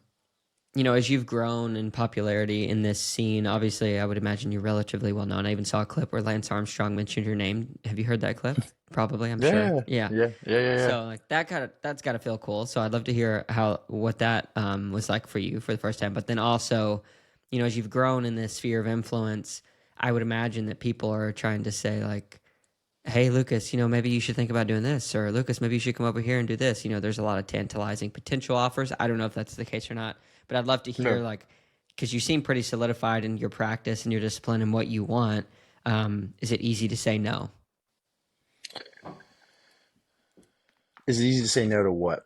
Speaker 1: as you've grown in popularity in this scene, obviously, I would imagine you're relatively well known. I even saw a clip where Lance Armstrong mentioned your name. Have you heard that clip? Probably, I'm sure.
Speaker 2: yeah,
Speaker 1: Yeah.
Speaker 2: yeah, yeah, yeah, yeah.
Speaker 1: So like that's gotta feel cool. So I'd love to hear what that was like for you for the first time. But then also, as you've grown in this sphere of influence, I would imagine that people are trying to say like, hey Lucas, maybe you should think about doing this, or Lucas, maybe you should come over here and do this. There's a lot of tantalizing potential offers. I don't know if that's the case or not, but I'd love to hear
Speaker 2: No.
Speaker 1: like, because you seem pretty solidified in your practice and your discipline and what you want. Is it easy to say no?
Speaker 2: Is it easy to say no to what?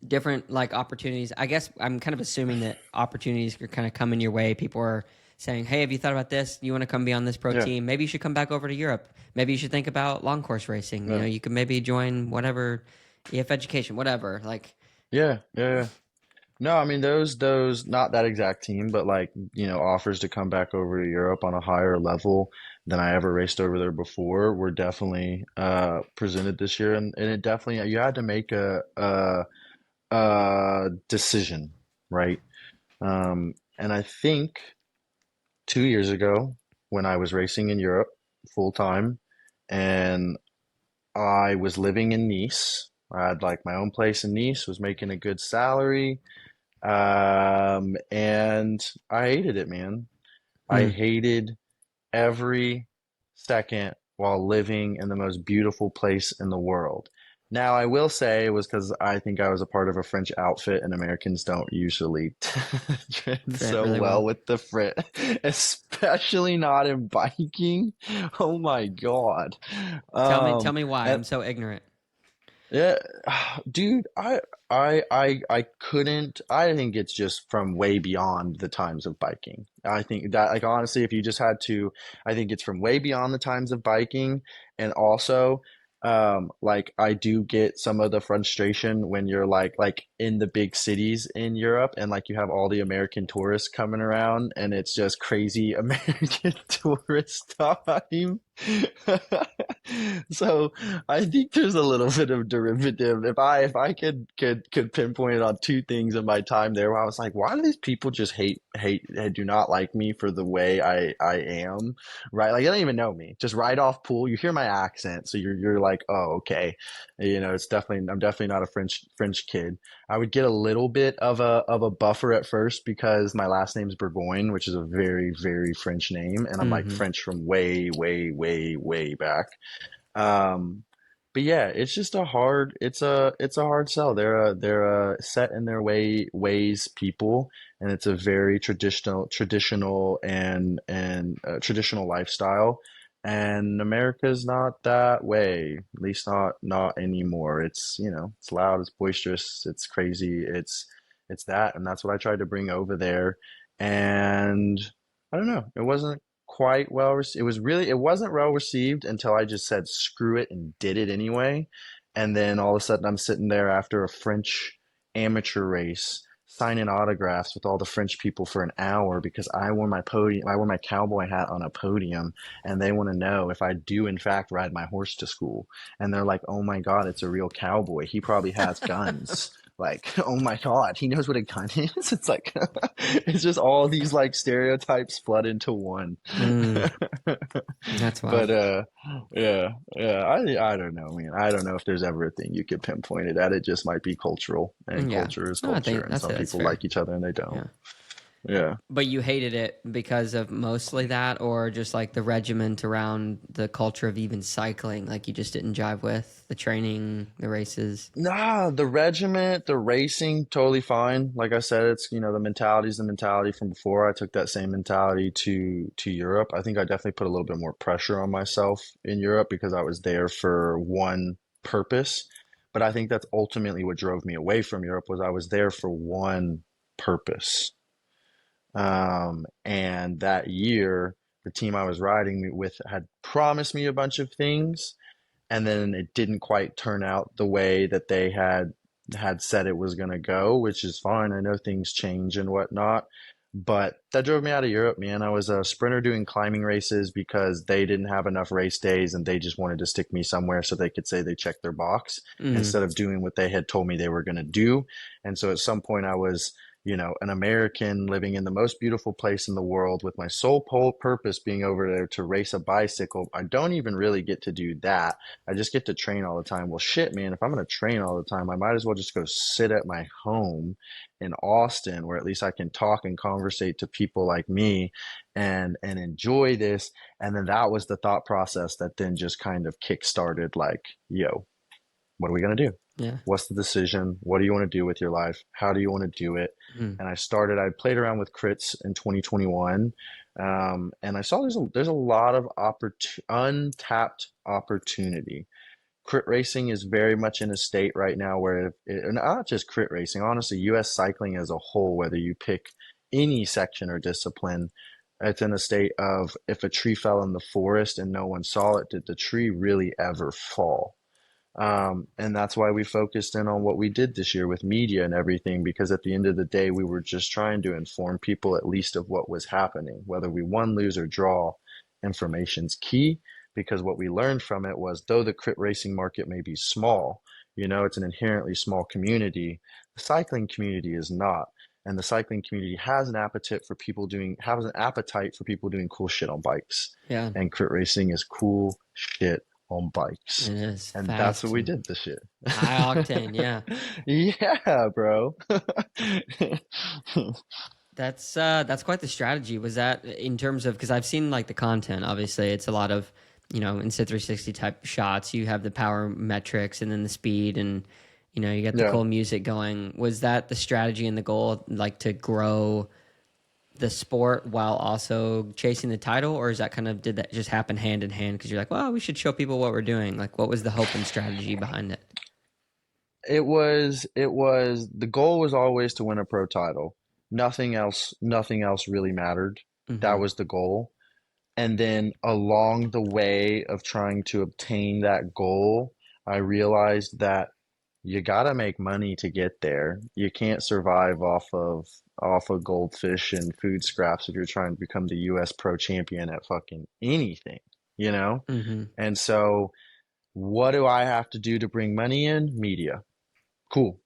Speaker 1: Different like opportunities. I guess I'm kind of assuming that opportunities are kind of coming your way. People are saying, "Hey, have you thought about this? You want to come be on this pro
Speaker 2: Yeah,
Speaker 1: team? Maybe you should come back over to Europe. Maybe you should think about long course racing.
Speaker 2: yeah,
Speaker 1: You could maybe join whatever EF education, whatever." Like,
Speaker 2: yeah, yeah, yeah. No, I mean those not that exact team, but like, offers to come back over to Europe on a higher level than I ever raced over there before were definitely presented this year, and it definitely you had to make a decision, right? And I think 2 years ago when I was racing in Europe full time, and I was living in Nice. I had like my own place in Nice, was making a good salary, and I hated it, man. I
Speaker 1: Mm.
Speaker 2: hated every second while living in the most beautiful place in the world. Now, I will say it was because I think I was a part of a French outfit, and Americans don't usually trend
Speaker 1: Fit
Speaker 2: so
Speaker 1: really
Speaker 2: well
Speaker 1: well.
Speaker 2: with the Frit, especially not in biking. Oh my God.
Speaker 1: Tell me why.
Speaker 2: And
Speaker 1: I'm so ignorant.
Speaker 2: yeah, dude, I couldn't. I think it's just from way beyond the times of biking. I think that, like, honestly, if you just had to, I think it's from way beyond the times of biking, and also, like, I do get some of the frustration when you're like in the big cities in Europe, and like you have all the American tourists coming around, and it's just crazy American tourist time. So. I think there's a little bit of derivative. If I could pinpoint it on two things in my time there, where I was like, why do these people just hate do not like me for the way I am, right? Like they don't even know me. Just right off pool, you hear my accent, so you're like, oh, okay, it's definitely I'm definitely not a French kid. I would get a little bit of a buffer at first because my last name's Burgoyne, which is a very very French name, and I'm like
Speaker 1: Hmm.
Speaker 2: French from way way way way back. Um, but yeah, it's just it's a hard sell. They're set in their ways people, and it's a very traditional and traditional lifestyle. And America's not that way, at least not anymore. It's loud, it's boisterous, it's crazy, it's that, and that's what I tried to bring over there. And I don't know, it wasn't quite well received. It wasn't well received until I just said screw it and did it anyway. And then all of a sudden I'm sitting there after a French amateur race signing autographs with all the French people for an hour because I wore my cowboy hat on a podium, and they want to know if I do in fact ride my horse to school. And they're like, "Oh my God, it's a real cowboy. He probably has guns." Like, oh my God, he knows what a gun is. It's like it's just all these like stereotypes flood into one.
Speaker 1: Mm. That's
Speaker 2: But
Speaker 1: wild.
Speaker 2: yeah, I don't know, man. I don't know if there's ever a thing you could pinpoint it at. It just might be cultural, and
Speaker 1: Yeah.
Speaker 2: culture is
Speaker 1: No, I
Speaker 2: culture,
Speaker 1: think
Speaker 2: and some
Speaker 1: that's
Speaker 2: people
Speaker 1: fair.
Speaker 2: like each other and they don't.
Speaker 1: Yeah.
Speaker 2: Yeah.
Speaker 1: But you hated it because of mostly that, or just like the regiment around the culture of even cycling, like you just didn't jive with the training, the races.
Speaker 2: Nah, the regiment, the racing, totally fine. Like I said, it's the mentality's the mentality from before. I took that same mentality to Europe. I think I definitely put a little bit more pressure on myself in Europe because I was there for one purpose. But I think that's ultimately what drove me away from Europe was I was there for one purpose. And that year, the team I was riding with had promised me a bunch of things, and then it didn't quite turn out the way that they had said it was going to go, which is fine. I know things change and whatnot, but that drove me out of Europe, man. I was a sprinter doing climbing races because they didn't have enough race days and they just wanted to stick me somewhere so they could say they checked their box
Speaker 1: Mm.
Speaker 2: instead of doing what they had told me they were going to do. And so at some point I was an American living in the most beautiful place in the world with my sole purpose being over there to race a bicycle. I don't even really get to do that. I just get to train all the time. Well, shit, man, if I'm going to train all the time, I might as well just go sit at my home in Austin where at least I can talk and conversate to people like me and enjoy this. And then that was the thought process that then just kind of kick-started like, yo, what are we going to do?
Speaker 1: Yeah.
Speaker 2: What's the decision? What do you want to do with your life? How do you want to do it?
Speaker 1: Mm.
Speaker 2: And I played around with crits in 2021. And I saw there's a lot of untapped opportunity. Crit racing is very much in a state right now where and not just crit racing, honestly, US cycling as a whole, whether you pick any section or discipline, it's in a state of if a tree fell in the forest and no one saw it, did the tree really ever fall? And that's why we focused in on what we did this year with media and everything, because at the end of the day, we were just trying to inform people at least of what was happening. Whether we won, lose, or draw, information's key, because what we learned from it was though the crit racing market may be small, it's an inherently small community, the cycling community is not. and the cycling community has an appetite for people doing cool shit on bikes.
Speaker 1: Yeah,
Speaker 2: And crit racing is cool shit on
Speaker 1: it
Speaker 2: bikes.
Speaker 1: is
Speaker 2: And that's what
Speaker 1: fast
Speaker 2: we
Speaker 1: and
Speaker 2: did this year.
Speaker 1: high octane. Yeah.
Speaker 2: Yeah, bro.
Speaker 1: That's quite the strategy. Was that in terms of, because I've seen like the content, obviously it's a lot of, Insta360 type shots. You have the power metrics and then the speed and you got the
Speaker 2: Yeah.
Speaker 1: cool music going. Was that the strategy and the goal, like to grow the sport while also chasing the title, or is that did that just happen hand in hand because you're like, well, we should show people what we're doing? Like, what was the hope and strategy behind it?
Speaker 2: The goal was always to win a pro title. Nothing else really mattered. That
Speaker 1: Hmm.
Speaker 2: was the goal. And then along the way of trying to obtain that goal, I realized that you gotta make money to get there. You can't survive off of goldfish and food scraps if you're trying to become the US pro champion at fucking anything, you know?
Speaker 1: Hmm.
Speaker 2: And so what do I have to do to bring money in? Media. Cool.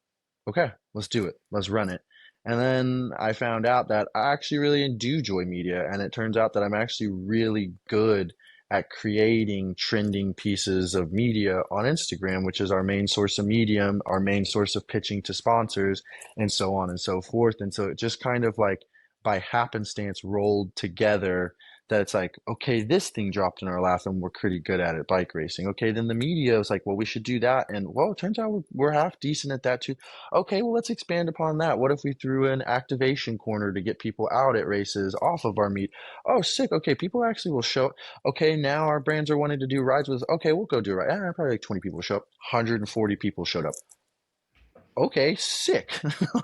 Speaker 2: Okay, let's do it. Let's run it. And then I found out that I actually really do enjoy media, and it turns out that I'm actually really good at creating trending pieces of media on Instagram, which is our main source of medium, our main source of pitching to sponsors, and so on and so forth. And so it just kind of like by happenstance rolled together that it's like, okay, this thing dropped in our lap and we're pretty good at it, bike racing. Okay, then the media is like, well, we should do that. And well, it turns out we're half decent at that too. Okay, well, let's expand upon that. What if we threw an activation corner to get people out at races off of our meet? Oh, sick. Okay, people actually will show. Okay, now our brands are wanting to do rides with us. Okay, we'll go do it. Right. Probably like 20 people show up. 140 people showed up. Okay, sick.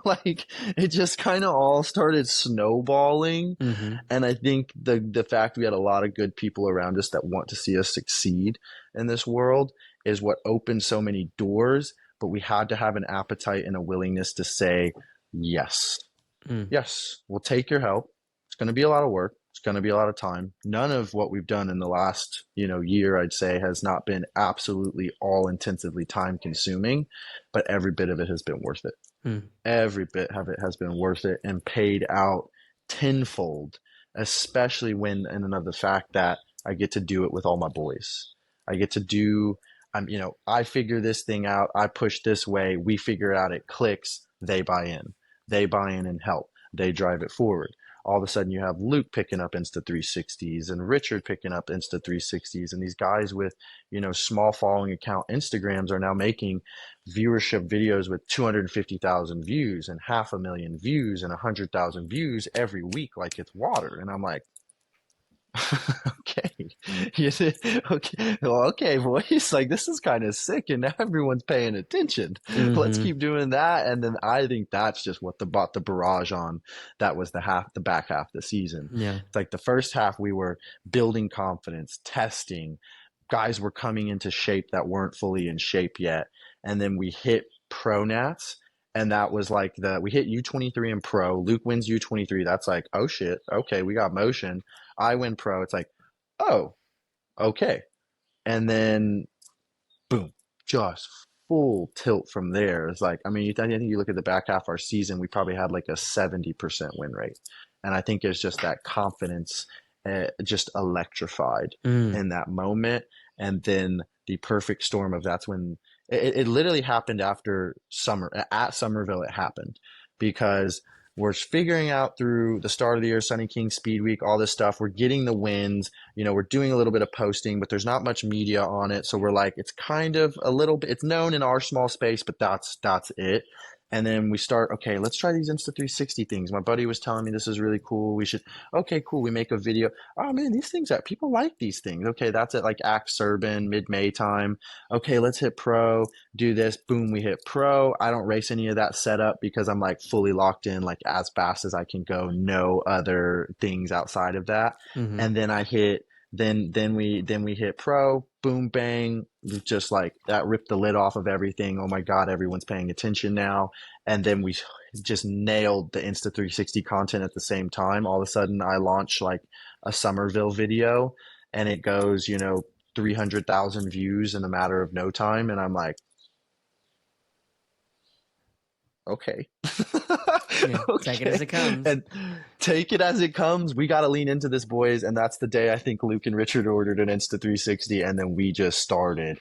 Speaker 2: Like it just kind of all started snowballing.
Speaker 1: Hmm.
Speaker 2: And I think the fact we had a lot of good people around us that want to see us succeed in this world is what opened so many doors. But we had to have an appetite and a willingness to say, yes,
Speaker 1: Mm.
Speaker 2: yes, we'll take your help. It's going to be a lot of work. It's going to be a lot of time. None of what we've done in the last, year, I'd say, has not been absolutely all intensively time consuming, but every bit of it has been worth it.
Speaker 1: Mm.
Speaker 2: Every bit of it has been worth it and paid out tenfold, especially when, and another fact that I get to do it with all my boys. I get to do, I figure this thing out. I push this way. We figure it out. It clicks. They buy in. They buy in and help. They drive it forward. All of a sudden, you have Luke picking up Insta 360s and Richard picking up Insta 360s. And these guys with, small following account Instagrams are now making viewership videos with 250,000 views and 500,000 views and 100,000 views every week like it's water. And I'm like, okay, okay, well, okay, boys, like this is kind of sick, and now everyone's paying attention. Let's
Speaker 1: Hmm.
Speaker 2: keep doing that, and then I think that's just what brought the barrage on. That was the back half of the season.
Speaker 1: Yeah.
Speaker 2: It's like the first half we were building confidence, testing, guys were coming into shape that weren't fully in shape yet, and then we hit pro nats. And that was like we hit U23 and pro. Luke wins U23. That's like, oh shit. Okay, we got motion. I win pro. It's like, oh, okay. And then boom, just full tilt from there. It's like, I mean, I think you look at the back half of our season, we probably had like a 70% win rate. And I think it's just that confidence just electrified
Speaker 1: Mm.
Speaker 2: in that moment. And then the perfect storm of that's when it literally happened after summer. At Somerville, it happened because we're figuring out through the start of the year, Sunny King Speed Week, all this stuff. We're getting the wins. We're doing a little bit of posting, but there's not much media on it. So we're like, it's kind of a little bit, it's known in our small space, but that's it. And then we start, okay, let's try these Insta 360 things. My buddy was telling me this is really cool. We should, okay, cool. We make a video. Oh man, these things that people like these things. Okay, that's at like Axe Urban, mid-May time. Okay, let's hit pro, do this. Boom, we hit pro. I don't race any of that setup because I'm like fully locked in, like as fast as I can go. No other things outside of that.
Speaker 1: Hmm.
Speaker 2: And then I hit, then we hit pro, boom, bang, just like that ripped the lid off of everything. Oh my God, everyone's paying attention now. And then we just nailed the Insta 360 content at the same time. All of a sudden I launch like a Somerville video and it goes, 300,000 views in a matter of no time. And I'm like, okay.
Speaker 1: Yeah. Take it as
Speaker 2: Okay.
Speaker 1: it comes.
Speaker 2: And take it as it comes. We got to lean into this, boys. And that's the day I think Luke and Richard ordered an Insta 360. And then we just started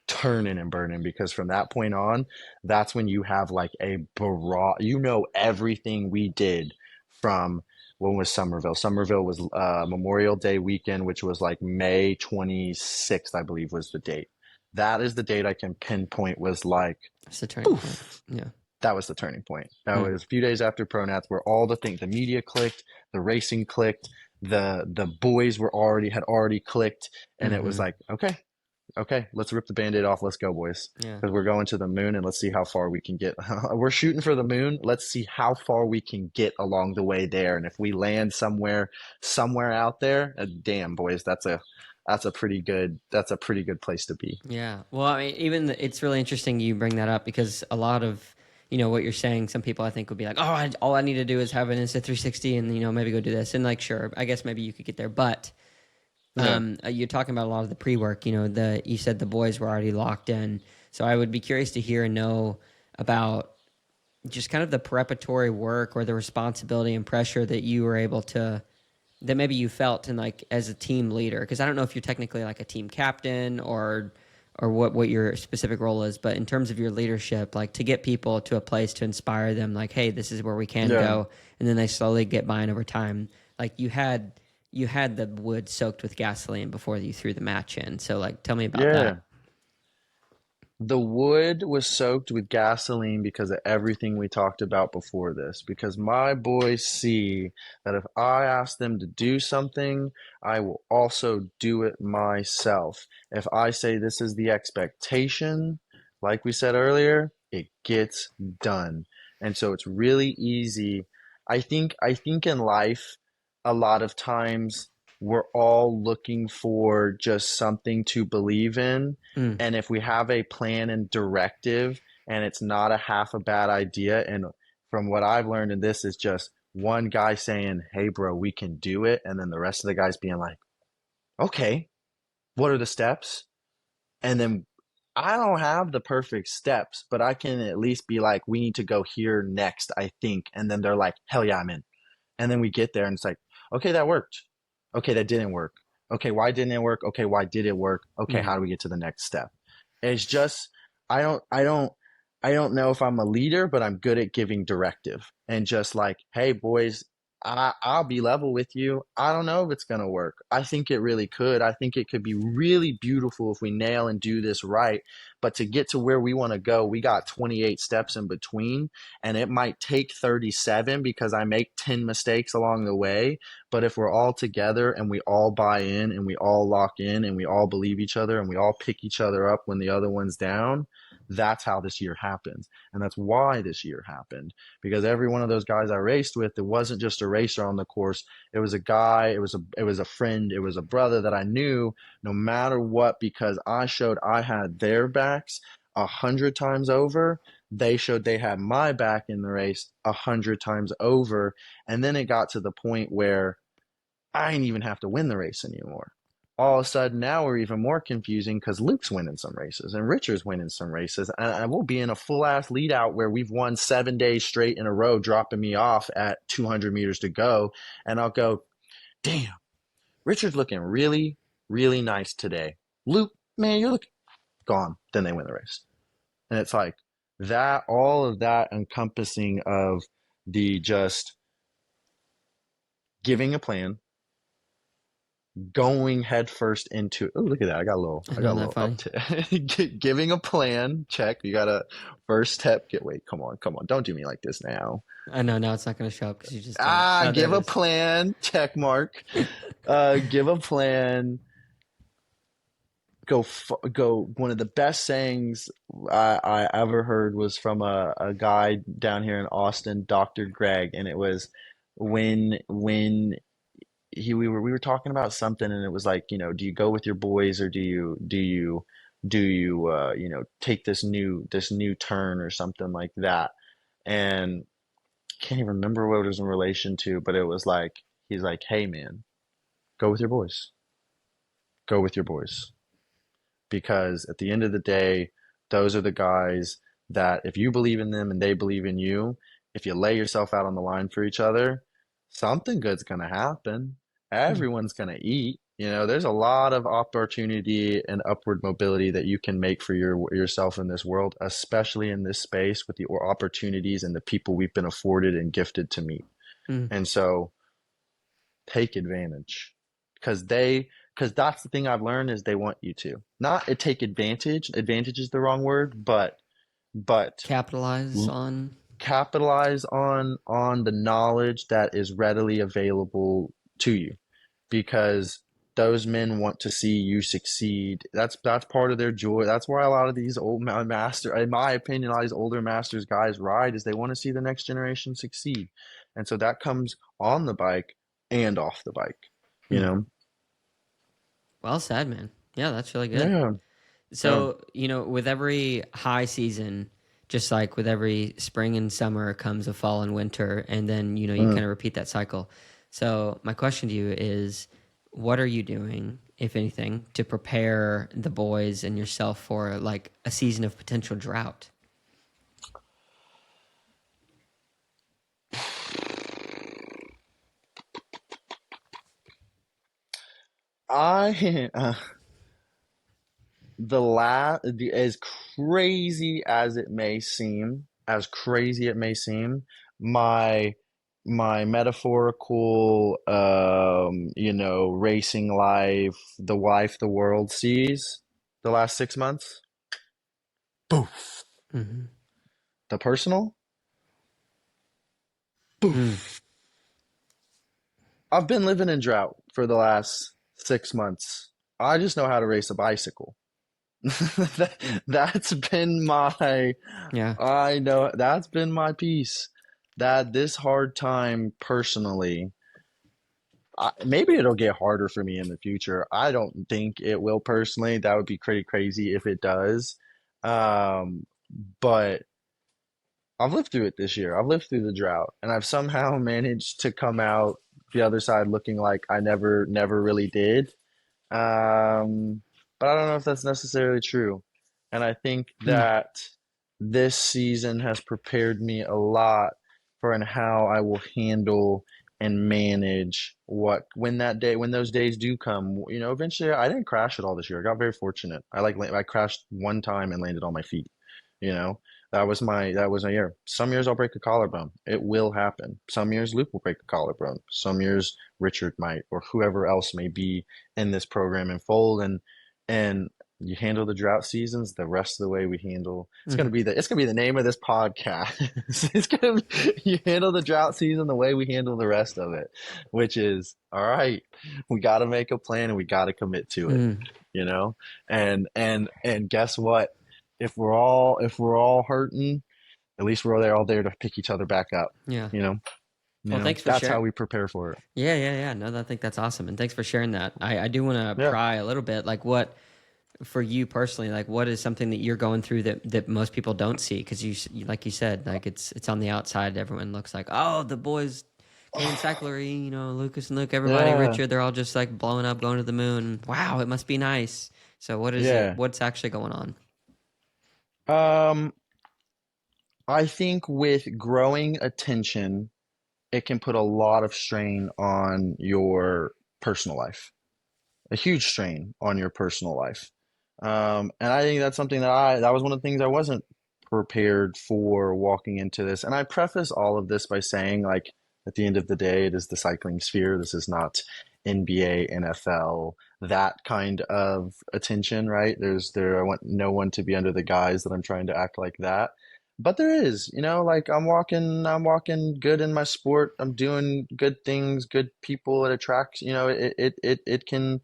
Speaker 2: turning and burning because from that point on, that's when you have like a barrage, everything we did from when was Somerville? Somerville was Memorial Day weekend, which was like May 26th, I believe was the date. That is the date I can pinpoint was like,
Speaker 1: It's the turning point.
Speaker 2: poof,
Speaker 1: Yeah.
Speaker 2: that was the turning point. That
Speaker 1: Mm.
Speaker 2: was a few days after Pronats where all the media clicked, the racing clicked, the boys had already clicked, and it was
Speaker 1: Mm-hmm.
Speaker 2: like, okay, let's rip the band-aid off. Let's go, boys.
Speaker 1: Yeah.
Speaker 2: Because we're going to the moon and let's see how far we can get. We're shooting for the moon. Let's see how far we can get along the way there. And if we land somewhere out there, damn, boys, that's a pretty good place to be.
Speaker 1: Yeah. Well, I mean, it's really interesting you bring that up because a lot of, what you're saying, some people I think would be like, all I need to do is have an Insta 360 and, maybe go do this. And like, sure, I guess maybe you could get there. But
Speaker 2: Yeah.
Speaker 1: you're talking about a lot of the pre-work, you said the boys were already locked in. So I would be curious to hear and know about just kind of the preparatory work or the responsibility and pressure that you were able to, that maybe you felt in like as a team leader. Because I don't know if you're technically like a team captain or what your specific role is, but in terms of your leadership, like to get people to a place to inspire them, like, hey, this is where we can
Speaker 2: Yeah.
Speaker 1: go, and then they slowly get buying over time. Like you had the wood soaked with gasoline before you threw the match in. So like, tell me about
Speaker 2: Yeah.
Speaker 1: that.
Speaker 2: The wood was soaked with gasoline because of everything we talked about before this. Because my boys see that if I ask them to do something, I will also do it myself. If I say this is the expectation, like we said earlier, it gets done. And so it's really easy. I think in life, a lot of times we're all looking for just something to believe in.
Speaker 1: Mm,
Speaker 2: And if we have a plan and directive and it's not a half a bad idea, and from what I've learned in this is just one guy saying, hey, bro, we can do it. And then the rest of the guys being like, okay, what are the steps? And then I don't have the perfect steps, but I can at least be like, we need to go here next, I think. And then they're like, hell yeah, I'm in. And then we get there and it's like, okay, that worked. Okay, that didn't work. Okay, why didn't it work? Okay, why did it work? Okay,
Speaker 1: mm,
Speaker 2: how do we get to the next step? It's just I don't know if I'm a leader, but I'm good at giving directive and just like, hey boys, I'll be level with you. I don't know if it's gonna work. I think it really could. I think it could be really beautiful if we nail and do this right. But to get to where we want to go, we got 28 steps in between, and it might take 37 because I make 10 mistakes along the way. But if we're all together and we all buy in and we all lock in and we all believe each other and we all pick each other up when the other one's down, that's how this year happens. And that's why this year happened. Because every one of those guys I raced with, it wasn't just a racer on the course. It was a guy, it was a friend, it was a brother that I knew no matter what, because I showed I had their backs 100 times over. They showed they had my back in the race 100 times over. And then it got to the point where I didn't even have to win the race anymore. All of a sudden, now we're even more confusing because Luke's winning some races and Richard's winning some races. And we'll be in a full ass lead out where we've won 7 days straight in a row, dropping me off at 200 meters to go. And I'll go, damn, Richard's looking really, really nice today. Luke, man, you're looking gone. Then they win the race. And it's like that, all of that encompassing of the just giving a plan, going headfirst into, oh, look at that, I got a little
Speaker 1: isn't that funny?
Speaker 2: uptick. Giving a plan, check. You got a first step. Wait, come on, don't do me like this now.
Speaker 1: I know now it's not going to show up because you just did it. Oh, there
Speaker 2: Give
Speaker 1: it
Speaker 2: a
Speaker 1: is.
Speaker 2: plan, check mark. Give a plan. Go. One of the best sayings I ever heard was from a guy down here in Austin, Dr. Greg, and it was when we were talking about something, and it was like, do you go with your boys, or do you take this new turn or something like that? And can't even remember what it was in relation to, but it was like, he's like, hey man, go with your boys, go with your boys, because at the end of the day, those are the guys that if you believe in them and they believe in you, if you lay yourself out on the line for each other, something good's going to happen.
Speaker 1: Mm.
Speaker 2: Everyone's going to eat. There's a lot of opportunity and upward mobility that you can make for yourself in this world, especially in this space with the opportunities and the people we've been afforded and gifted to meet.
Speaker 1: Mm.
Speaker 2: And so take advantage because that's the thing I've learned is they want you to not take advantage. Advantage is the wrong word, but
Speaker 1: Capitalize on.
Speaker 2: capitalize on the knowledge that is readily available to you because those men want to see you succeed. That's part of their joy. That's why a lot of these old master, in my opinion, a lot of these older masters guys ride is they want to see the next generation succeed. And so that comes on the bike and off the bike, you
Speaker 1: Mm.
Speaker 2: know?
Speaker 1: Well said, man. Yeah, that's really good.
Speaker 2: Yeah. Yeah.
Speaker 1: So, with every high season, just like with every spring and summer comes a fall and winter, and then, you
Speaker 2: Mm.
Speaker 1: kind of repeat that cycle. So, my question to you is what are you doing, if anything, to prepare the boys and yourself for like a season of potential drought?
Speaker 2: I as crazy as it may seem, my my metaphorical racing life, the life the world sees the last 6 months, poof.
Speaker 1: Mm-hmm.
Speaker 2: The personal,
Speaker 1: Mm.
Speaker 2: poof. I've been living in drought for the last 6 months. I just know how to race a bicycle. That's been my
Speaker 1: Yeah.
Speaker 2: I know that's been my piece. That this hard time personally, maybe it'll get harder for me in the future. I don't think it will personally. That would be pretty crazy if it does. Um, but I've lived through it this year. I've lived through the drought, and I've somehow managed to come out the other side looking like I never really did. Um, but I don't know if that's necessarily true. And I think
Speaker 1: Mm.
Speaker 2: that this season has prepared me a lot for and how I will handle and manage when those days do come. Eventually I didn't crash at all this year. I got very fortunate. I crashed one time and landed on my feet. You know, that was my year. Some years I'll break a collarbone. It will happen. Some years Luke will break a collarbone. Some years Richard might, or whoever else may be in this program and fold. And you handle the drought seasons the rest of the way we handle.
Speaker 1: Mm.
Speaker 2: It's gonna be the name of this podcast. It's gonna be, you handle the drought season the way we handle the rest of it, which is all right. We got to make a plan and we got to commit to it.
Speaker 1: Mm.
Speaker 2: You know, and guess what? If we're all hurting, at least we're all there to pick each other back up.
Speaker 1: Yeah.
Speaker 2: You know,
Speaker 1: Well, thanks for
Speaker 2: that's how
Speaker 1: sharing.
Speaker 2: we prepare for it.
Speaker 1: Yeah, yeah, yeah. No, I think that's awesome. And thanks for sharing that. I do want to
Speaker 2: Yeah.
Speaker 1: pry a little bit. Like, what, for you personally, like, what is something that you're going through that most people don't see? Because like you said, like, it's on the outside. Everyone looks like, oh, the boys, Kane Sacklery, Lucas and Luke, everybody,
Speaker 2: Yeah.
Speaker 1: Richard, they're all just like blowing up, going to the moon. Wow, it must be nice. So, what is it?
Speaker 2: Yeah.
Speaker 1: What's actually going on?
Speaker 2: Um, I think with growing attention, it can put a lot of strain on your personal life, a huge strain on your personal life. And I think that's something that was one of the things I wasn't prepared for walking into this. And I preface all of this by saying, like, at the end of the day, it is the cycling sphere. This is not NBA, NFL, that kind of attention, right? I want no one to be under the guise that I'm trying to act like that. But there is, like I'm walking good in my sport. I'm doing good things, good people. It attracts, it can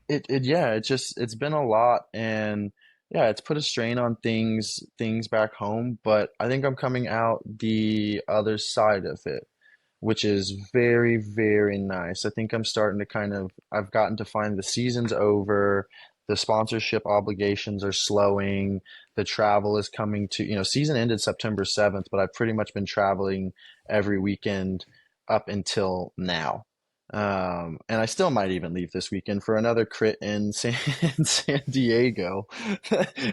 Speaker 2: yeah, it's been a lot, and yeah, it's put a strain on things back home, but I think I'm coming out the other side of it, which is very, very nice. I think I've gotten to find the season's over, the sponsorship obligations are slowing, the travel is coming to, season ended September 7th, but I've pretty much been traveling every weekend up until now. And I still might even leave this weekend for another crit in San Diego.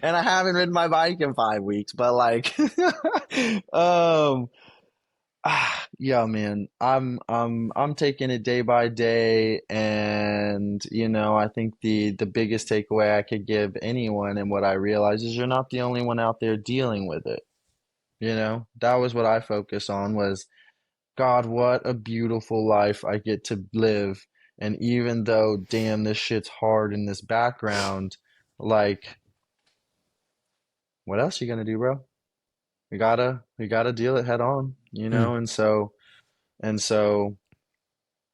Speaker 2: And I haven't ridden my bike in 5 weeks, but like, um, yeah, man, I'm taking it day by day, and I think the biggest takeaway I could give anyone, and what I realize is you're not the only one out there dealing with it. That was what I focus on was, God, what a beautiful life I get to live. And even though, damn, this shit's hard in this background, like, what else you gonna do, bro? We gotta deal it head on,
Speaker 1: Mm.
Speaker 2: and so,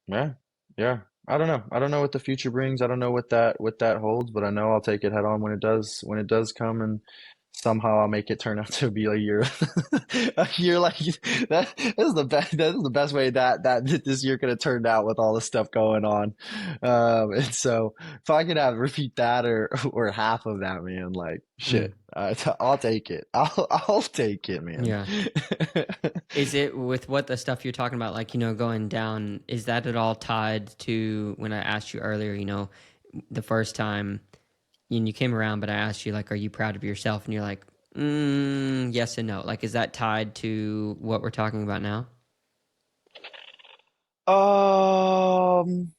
Speaker 2: yeah, yeah. I don't know. I don't know what the future brings. I don't know what that holds, but I know I'll take it head on when it does come, and somehow I'll make it turn out to be a year a year like that. That is the best way that this year could have turned out with all the stuff going on. And so if I could have repeat that or half of that, man, like
Speaker 1: Mm.
Speaker 2: shit, I'll take it. I'll take it, man.
Speaker 1: Yeah. Is it with what the stuff you're talking about, like, going down, is that at all tied to when I asked you earlier, the first time and you came around, but I asked you, like, are you proud of yourself? And you're like, yes and no. Like, is that tied to what we're talking about now?
Speaker 2: Um,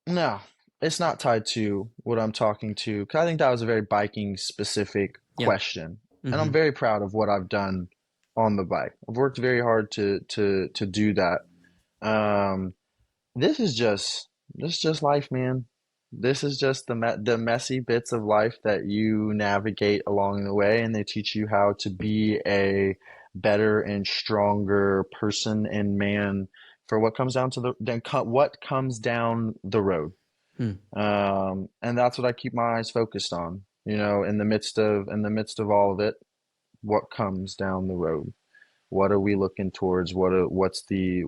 Speaker 2: no, it's not tied to what I'm talking to. 'Cause I think that was a very biking specific
Speaker 1: Yeah.
Speaker 2: question. And I'm
Speaker 1: Mm-hmm.
Speaker 2: very proud of what I've done on the bike. I've worked very hard to do that. Um, this is just life, man. This is just the messy bits of life that you navigate along the way, and they teach you how to be a better and stronger person and man for what comes down to what comes down the road.
Speaker 1: Hmm.
Speaker 2: And that's what I keep my eyes focused on, in the midst of all of it, what comes down the road. What are we looking towards? What's the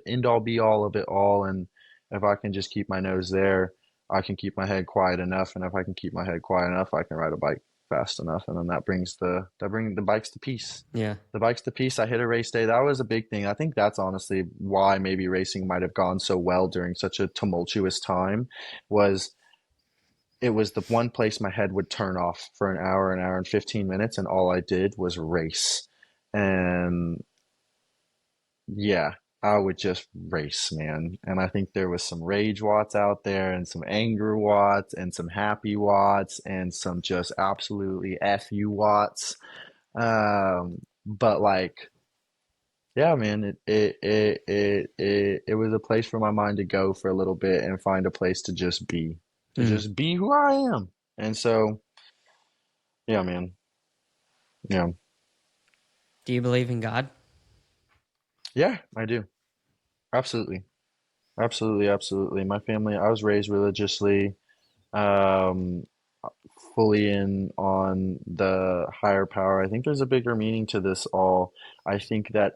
Speaker 2: end all be all of it all? And if I can just keep my nose there, I can keep my head quiet enough. And if I can keep my head quiet enough, I can ride a bike fast enough. And then that brings the bikes to peace.
Speaker 1: Yeah.
Speaker 2: The bikes to peace. I hit a race day. That was a big thing. I think that's honestly why maybe racing might have gone so well during such a tumultuous time, was it was the one place my head would turn off for an hour and 15 minutes, and all I did was race. And yeah, I would just race, man. And I think there was some rage watts out there, and some anger watts, and some happy watts, and some just absolutely F you watts. But like, yeah, man, it was a place for my mind to go for a little bit and find a place to
Speaker 1: Hmm.
Speaker 2: just be who I am. And so, yeah, man, yeah,
Speaker 1: Do you believe in God?
Speaker 2: yeah, I do. Absolutely. Absolutely. Absolutely. My family, I was raised religiously, um, fully in on the higher power. I think there's a bigger meaning to this all. I think that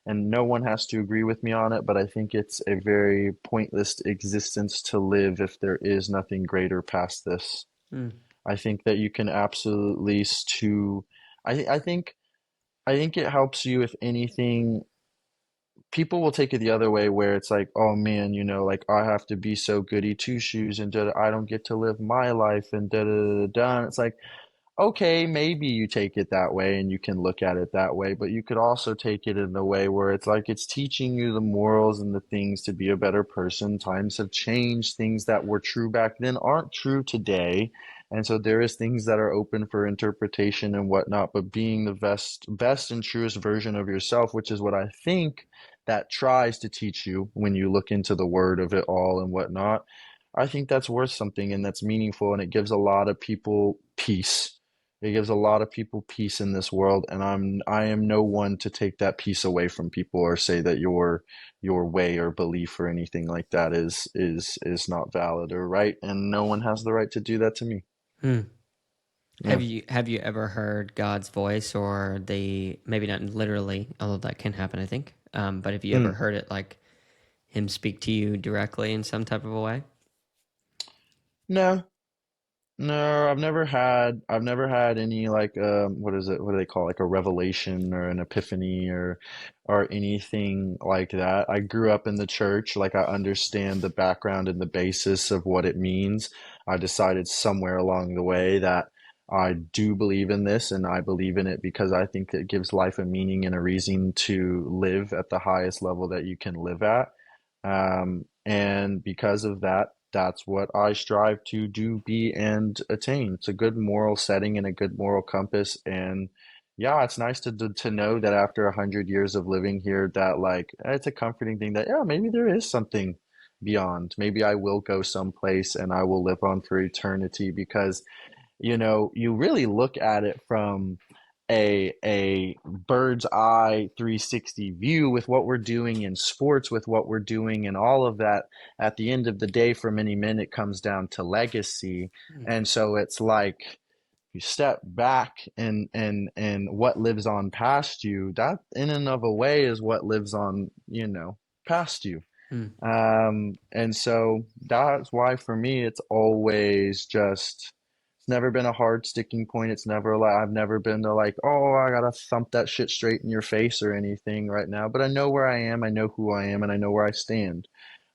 Speaker 2: and no one has to agree with me on it, but I think it's a very pointless existence to live if there is nothing greater past this.
Speaker 1: Hmm.
Speaker 2: I think that you can absolutely I think it helps you, if anything. People will take it the other way, where it's like, oh man, like I have to be so goody two shoes, and I don't get to live my life, and da da da da. Da. And it's like, okay, maybe you take it that way and you can look at it that way, but you could also take it in the way where it's like it's teaching you the morals and the things to be a better person. Times have changed. Things that were true back then aren't true today. And so there is things that are open for interpretation and whatnot, but being the best and truest version of yourself, which is what I think that tries to teach you when you look into the word of it all and whatnot. I think that's worth something, and that's meaningful, and it gives a lot of people peace. It gives a lot of people peace in this world, and I am no one to take that peace away from people or say that your way or belief or anything like that is not valid or right, and no one has the right to do that to me.
Speaker 1: Hmm.
Speaker 2: Yeah.
Speaker 1: Have you ever heard God's voice, or maybe not literally, although that can happen, I think. But have you ever
Speaker 2: Mm.
Speaker 1: heard it, like him speak to you directly in some type of a way?
Speaker 2: No, No, I've never had any like what is it? What do they call it? Like a revelation or an epiphany or anything like that. I grew up in the church, like I understand the background and the basis of what it means. I decided somewhere along the way that I do believe in this and I believe in it because I think it gives life a meaning and a reason to live at the highest level that you can live at. And because of that, that's what I strive to do, be, and attain. It's a good moral setting and a good moral compass. And yeah, it's nice to know that after 100 years of living here, that like it's a comforting thing that yeah, maybe there is something beyond. Maybe I will go someplace and I will live on for eternity because you really look at it from a bird's eye 360 view with what we're doing in sports, with what we're doing and all of that. At the end of the day, for many men, it comes down to legacy.
Speaker 1: Mm.
Speaker 2: And so it's like you step back and what lives on past you, that in and of a way is what lives on, past you.
Speaker 1: Mm.
Speaker 2: And so that's why for me, it's always just, it's never been a hard sticking point. It's never like, I've never been to like, oh, I gotta thump that shit straight in your face or anything right now. But I know where I am, I know who I am, and I know where I stand.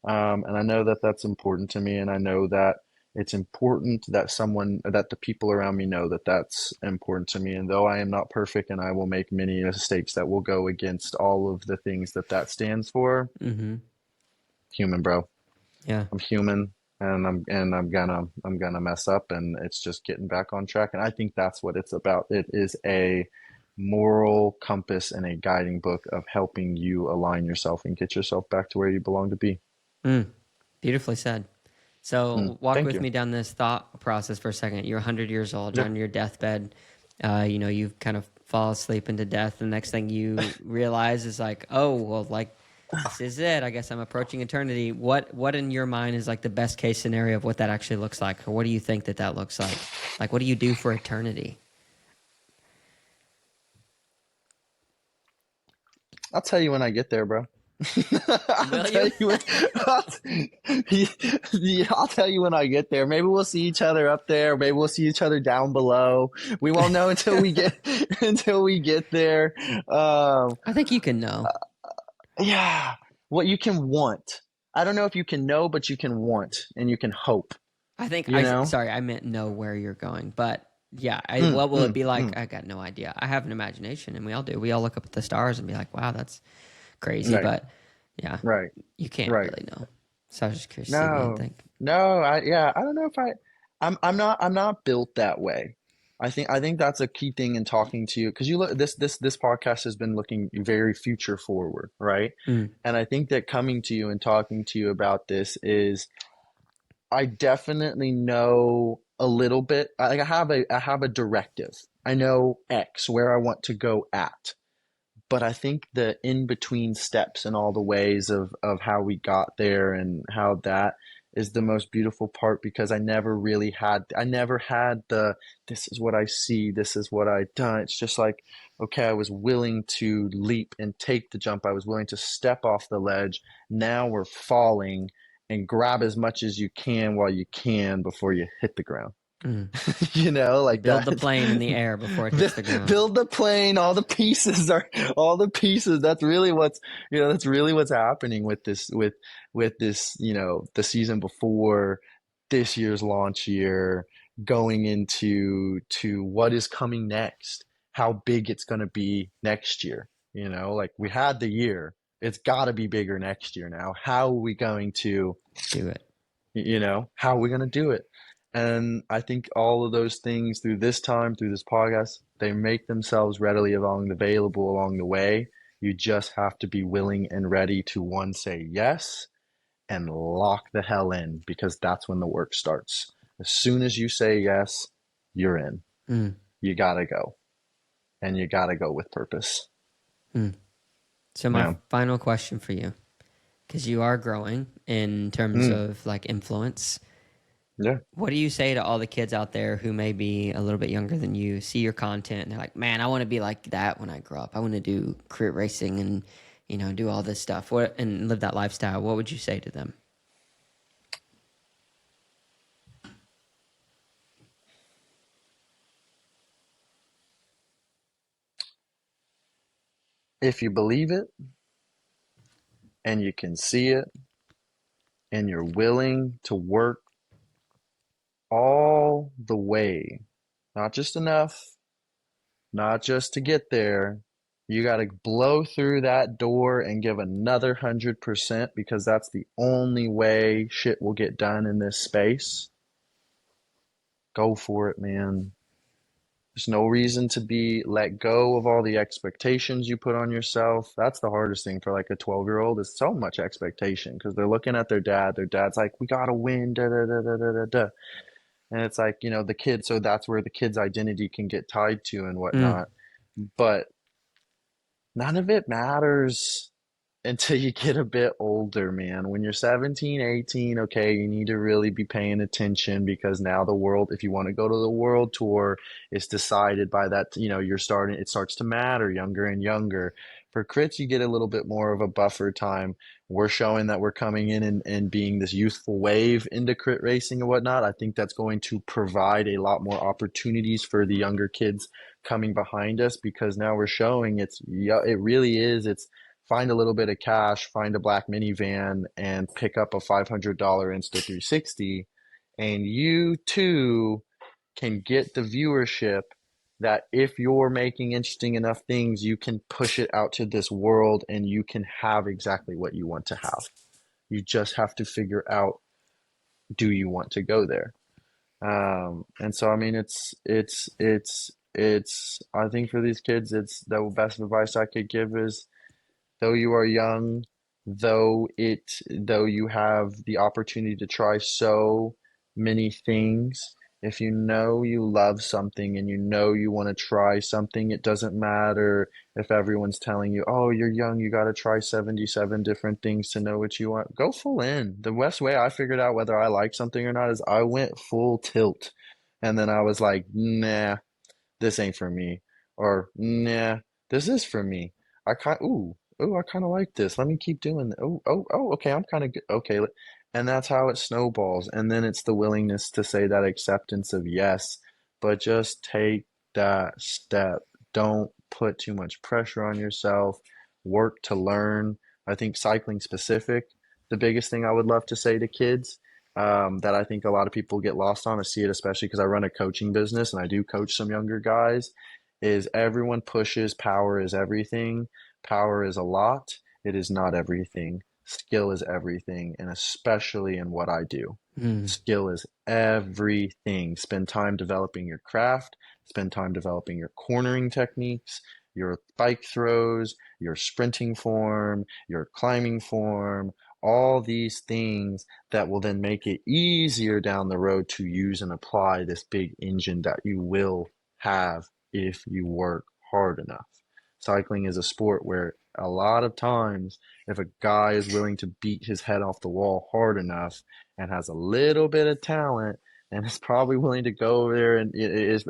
Speaker 2: And I know that that's important to me, and I know that it's important that that the people around me know that that's important to me. And though I am not perfect and I will make many mistakes that will go against all of the things that that stands for,
Speaker 1: Mm-hmm.
Speaker 2: human, bro.
Speaker 1: Yeah.
Speaker 2: I'm human and I'm gonna mess up and it's just getting back on track. And I think that's what it's about. It is a moral compass and a guiding book of helping you align yourself and get yourself back to where you belong to be.
Speaker 1: Mm. Beautifully said. So walk
Speaker 2: Thank
Speaker 1: with
Speaker 2: you.
Speaker 1: me down this thought process for a second. You're 100 years old, you're
Speaker 2: Yeah.
Speaker 1: on your deathbed. You kind of fall asleep into death. The next thing you realize is like, oh, well, like this is it. I guess I'm approaching eternity. What in your mind is like the best case scenario of what that actually looks like, or what do you think that looks like? Like, what do you do for eternity?
Speaker 2: I'll tell you when I get there, bro. I'll
Speaker 1: Will
Speaker 2: tell
Speaker 1: you?
Speaker 2: you when, I'll, yeah, I'll tell you when I get there. Maybe we'll see each other up there. Maybe we'll see each other down below. We won't know until we get until we get there. Um,
Speaker 1: I think you can know.
Speaker 2: yeah, what you can want. I don't know if you can know, but you can want and you can hope.
Speaker 1: I think
Speaker 2: You know?
Speaker 1: sorry, I meant know where you're going. But yeah, what will it
Speaker 2: Mm.
Speaker 1: be like? I got no idea. I have an imagination, and we all do. We all look up at the stars and be like, "Wow, that's crazy."
Speaker 2: Right,
Speaker 1: But yeah,
Speaker 2: right,
Speaker 1: you can't
Speaker 2: right.
Speaker 1: really know. So I was just curious to see what you
Speaker 2: No,
Speaker 1: think.
Speaker 2: no, yeah, I don't know if I'm not built that way. I think that's a key thing in talking to you because you look this podcast has been looking very future forward, right?
Speaker 1: Mm,
Speaker 2: And I think that coming to you and talking to you about this is I definitely know a little bit. Like I have a directive. I know X where I want to go at. But I think the in between steps and all the ways of how we got there and how that is the most beautiful part because I never had the this is what I see, this is what I done. It's just like, okay, I was willing to leap and take the jump. I was willing to step off the ledge. Now we're falling and grab as much as you can while you can before you hit the ground.
Speaker 1: mm.
Speaker 2: Like
Speaker 1: Build the
Speaker 2: that.
Speaker 1: plane in the air before it hits the ground.
Speaker 2: Build the plane. All the pieces. That's really what's happening with this, the season before this year's launch year, going to what is coming next, how big it's going to be next year. Like we had the year. It's got to be bigger next year now. How are we going to
Speaker 1: Do it.
Speaker 2: how are we going to do it? And I think all of those things through this time, through this podcast, they make themselves readily available along the way. You just have to be willing and ready to one, say yes and lock the hell in because that's when the work starts. As soon as you say yes, you're in.
Speaker 1: Mm,
Speaker 2: You gotta go. And you gotta go with purpose.
Speaker 1: mm. So my
Speaker 2: Yeah.
Speaker 1: final question for you, because you are growing in terms
Speaker 2: Mm.
Speaker 1: of like influence.
Speaker 2: Yeah.
Speaker 1: What do you say to all the kids out there who may be a little bit younger than you, see your content, and they're like, man, I want to be like that when I grow up. I want to do career racing and, do all this stuff and live that lifestyle. What would you say to them?
Speaker 2: if you believe it and you can see it and you're willing to work all the way, not just enough, not just to get there. You got to blow through that door and give another 100% because that's the only way shit will get done in this space. Go for it, man. There's no reason to be let go of all the expectations you put on yourself. That's the hardest thing for like a 12-year-old is so much expectation because they're looking at their dad. Their dad's like, we gotta win, da da da da da da da. And it's like, the kid, so that's where the kid's identity can get tied to and
Speaker 1: Mm.
Speaker 2: whatnot. But none of it matters until you get a bit older, man. When you're 17, 18, okay, you need to really be paying attention because now the world, if you want to go to the world tour, it's decided by that, it starts to matter younger and younger. For crits, you get a little bit more of a buffer time. We're showing that we're coming in and being this youthful wave into crit racing and whatnot. I think that's going to provide a lot more opportunities for the younger kids coming behind us because now we're showing it really is, it's find a little bit of cash, find a black minivan, and pick up a $500 Insta360, and you too can get the viewership that if you're making interesting enough things, you can push it out to this world and you can have exactly what you want to have. You just have to figure out, do you want to go there? And so, I mean, I think for these kids, it's the best advice I could give is though you are young, though you have the opportunity to try so many things, if you know you love something and you know you want to try something, it doesn't matter if everyone's telling you, oh, you're young, you got to try 77 different things to know what you want. Go full in. The best way I figured out whether I like something or not is I went full tilt. And then I was like, nah, this ain't for me. Or nah, this is for me. I kind of like this. Let me keep doing that. Okay, I'm kind of good. Okay. And that's how it snowballs. And then it's the willingness to say that acceptance of yes, but just take that step. Don't put too much pressure on yourself. Work to learn. I think cycling specific, the biggest thing I would love to say to kids that I think a lot of people get lost on. I see it especially because I run a coaching business and I do coach some younger guys, is everyone pushes power is everything. Power is a lot. It is not everything. Skill is everything, and especially in what I do.
Speaker 1: Mm.
Speaker 2: Skill is everything. Spend time developing your craft, spend time developing your cornering techniques, your bike throws, your sprinting form, your climbing form, all these things that will then make it easier down the road to use and apply this big engine that you will have if you work hard enough. Cycling is a sport where a lot of times, if a guy is willing to beat his head off the wall hard enough and has a little bit of talent and is probably willing to go over there and is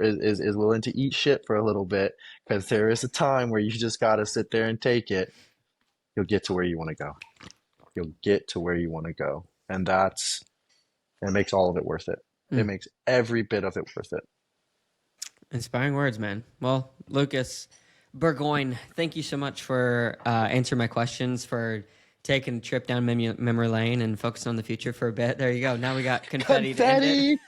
Speaker 2: willing to eat shit for a little bit, because there is a time where you just got to sit there and take it, you'll get to where you want to go. You'll get to where you want to go. And it makes all of it worth it. It
Speaker 1: Mm.
Speaker 2: makes every bit of it worth it.
Speaker 1: Inspiring words, man. Well, Lucas Burgoyne, thank you so much for answering my questions, for taking a trip down memory lane and focusing on the future for a bit. There you go. Now we got confetti to end it.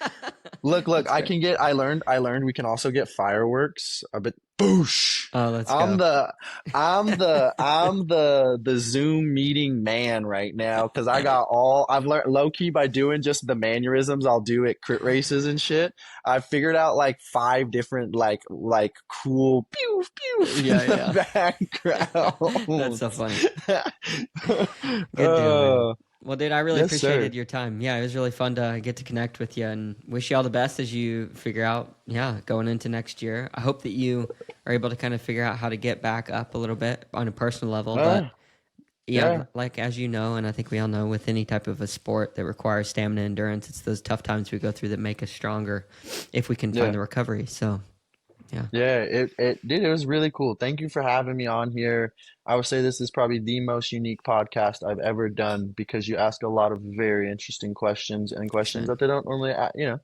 Speaker 2: Look,
Speaker 1: That's great.
Speaker 2: I learned we can also get fireworks, but boosh.
Speaker 1: Oh, let's
Speaker 2: I'm
Speaker 1: go.
Speaker 2: the I'm the Zoom meeting man right now because I've learned low key by doing just the mannerisms I'll do at crit races and shit. I figured out like 5 different like cool pew pew in
Speaker 1: Yeah, yeah.
Speaker 2: the
Speaker 1: That's
Speaker 2: background.
Speaker 1: so funny. Good deal, man.
Speaker 2: Uh,
Speaker 1: Well, dude, I really
Speaker 2: yes,
Speaker 1: appreciated
Speaker 2: sir.
Speaker 1: your time. Yeah, it was really fun to get to connect with you and wish you all the best as you figure out, yeah, going into next year. I hope that you are able to kind of figure out how to get back up a little bit on a personal level.
Speaker 2: Uh,
Speaker 1: But yeah,
Speaker 2: yeah.
Speaker 1: like as you know, and I think we all know, with any type of a sport that requires stamina and endurance, it's those tough times we go through that make us stronger if we can find
Speaker 2: Yeah.
Speaker 1: the recovery. So, yeah.
Speaker 2: Yeah, dude, it was really cool. Thank you for having me on here. I would say this is probably the most unique podcast I've ever done because you ask a lot of very interesting questions and questions
Speaker 1: 100%.
Speaker 2: that they don't normally,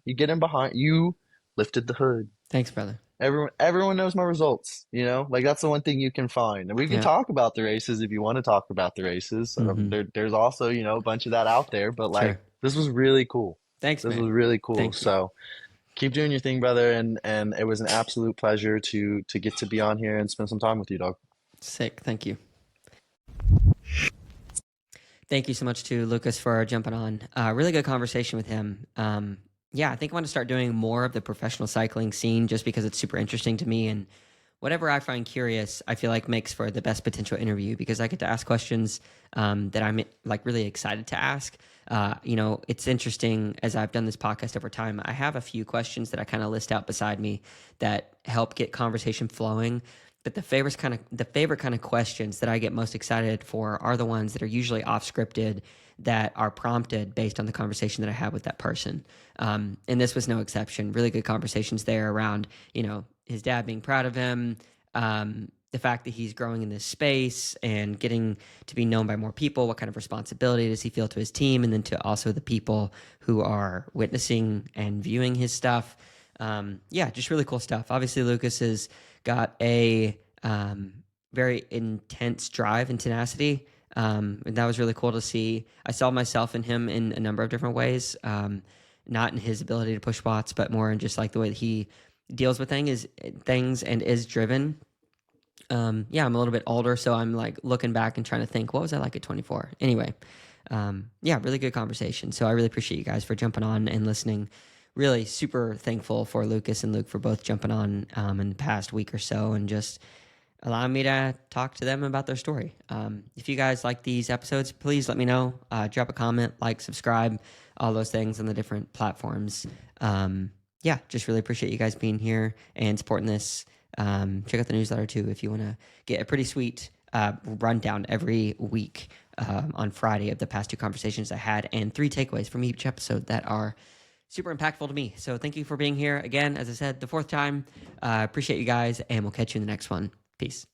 Speaker 2: you get in behind. You lifted the hood.
Speaker 1: Thanks, brother.
Speaker 2: everyone knows my results, you know? Like that's the one thing you can find. And we can
Speaker 1: Yeah.
Speaker 2: talk about the races if you want to talk about the races.
Speaker 1: Mm-hmm.
Speaker 2: There's also, you know, a bunch of that out there, but like
Speaker 1: Sure.
Speaker 2: this was really cool.
Speaker 1: Thanks,
Speaker 2: This
Speaker 1: man.
Speaker 2: was really cool.
Speaker 1: Thank you.
Speaker 2: So keep doing your thing, brother, and it was an absolute pleasure to get to be on here and spend some time with you, dog.
Speaker 1: Sick. Thank you. Thank you so much to Lucas for jumping on. Really good conversation with him. Yeah, I think I want to start doing more of the professional cycling scene just because it's super interesting to me. And whatever I find curious, I feel like makes for the best potential interview because I get to ask questions that I'm like really excited to ask. You know, it's interesting as I've done this podcast over time. I have a few questions that I kind of list out beside me that help get conversation flowing. But the favorite kind of questions that I get most excited for are the ones that are usually off scripted that are prompted based on the conversation that I had with that person. And this was no exception. Really good conversations there around, you know, his dad being proud of him, the fact that he's growing in this space and getting to be known by more people. What kind of responsibility does he feel to his team? And then to also the people who are witnessing and viewing his stuff. Yeah, just really cool stuff. Obviously, Lucas has got a very intense drive and tenacity. And that was really cool to see. I saw myself in him in a number of different ways, not in his ability to push watts, but more in just like the way that he deals with things and is driven. Yeah, I'm a little bit older, so I'm like looking back and trying to think, what was I like at 24? Anyway, yeah, really good conversation. So I really appreciate you guys for jumping on and listening. Really super thankful for Lucas and Luke for both jumping on in the past week or so and just allowing me to talk to them about their story. If you guys like these episodes, please let me know. Drop a comment, like, subscribe, all those things on the different platforms. Yeah, just really appreciate you guys being here and supporting this. Check out the newsletter too if you want to get a pretty sweet rundown every week on Friday of the past 2 conversations I had and 3 takeaways from each episode that are super impactful to me. So thank you for being here again. As I said, the 4th time. Appreciate you guys, and we'll catch you in the next one. Peace.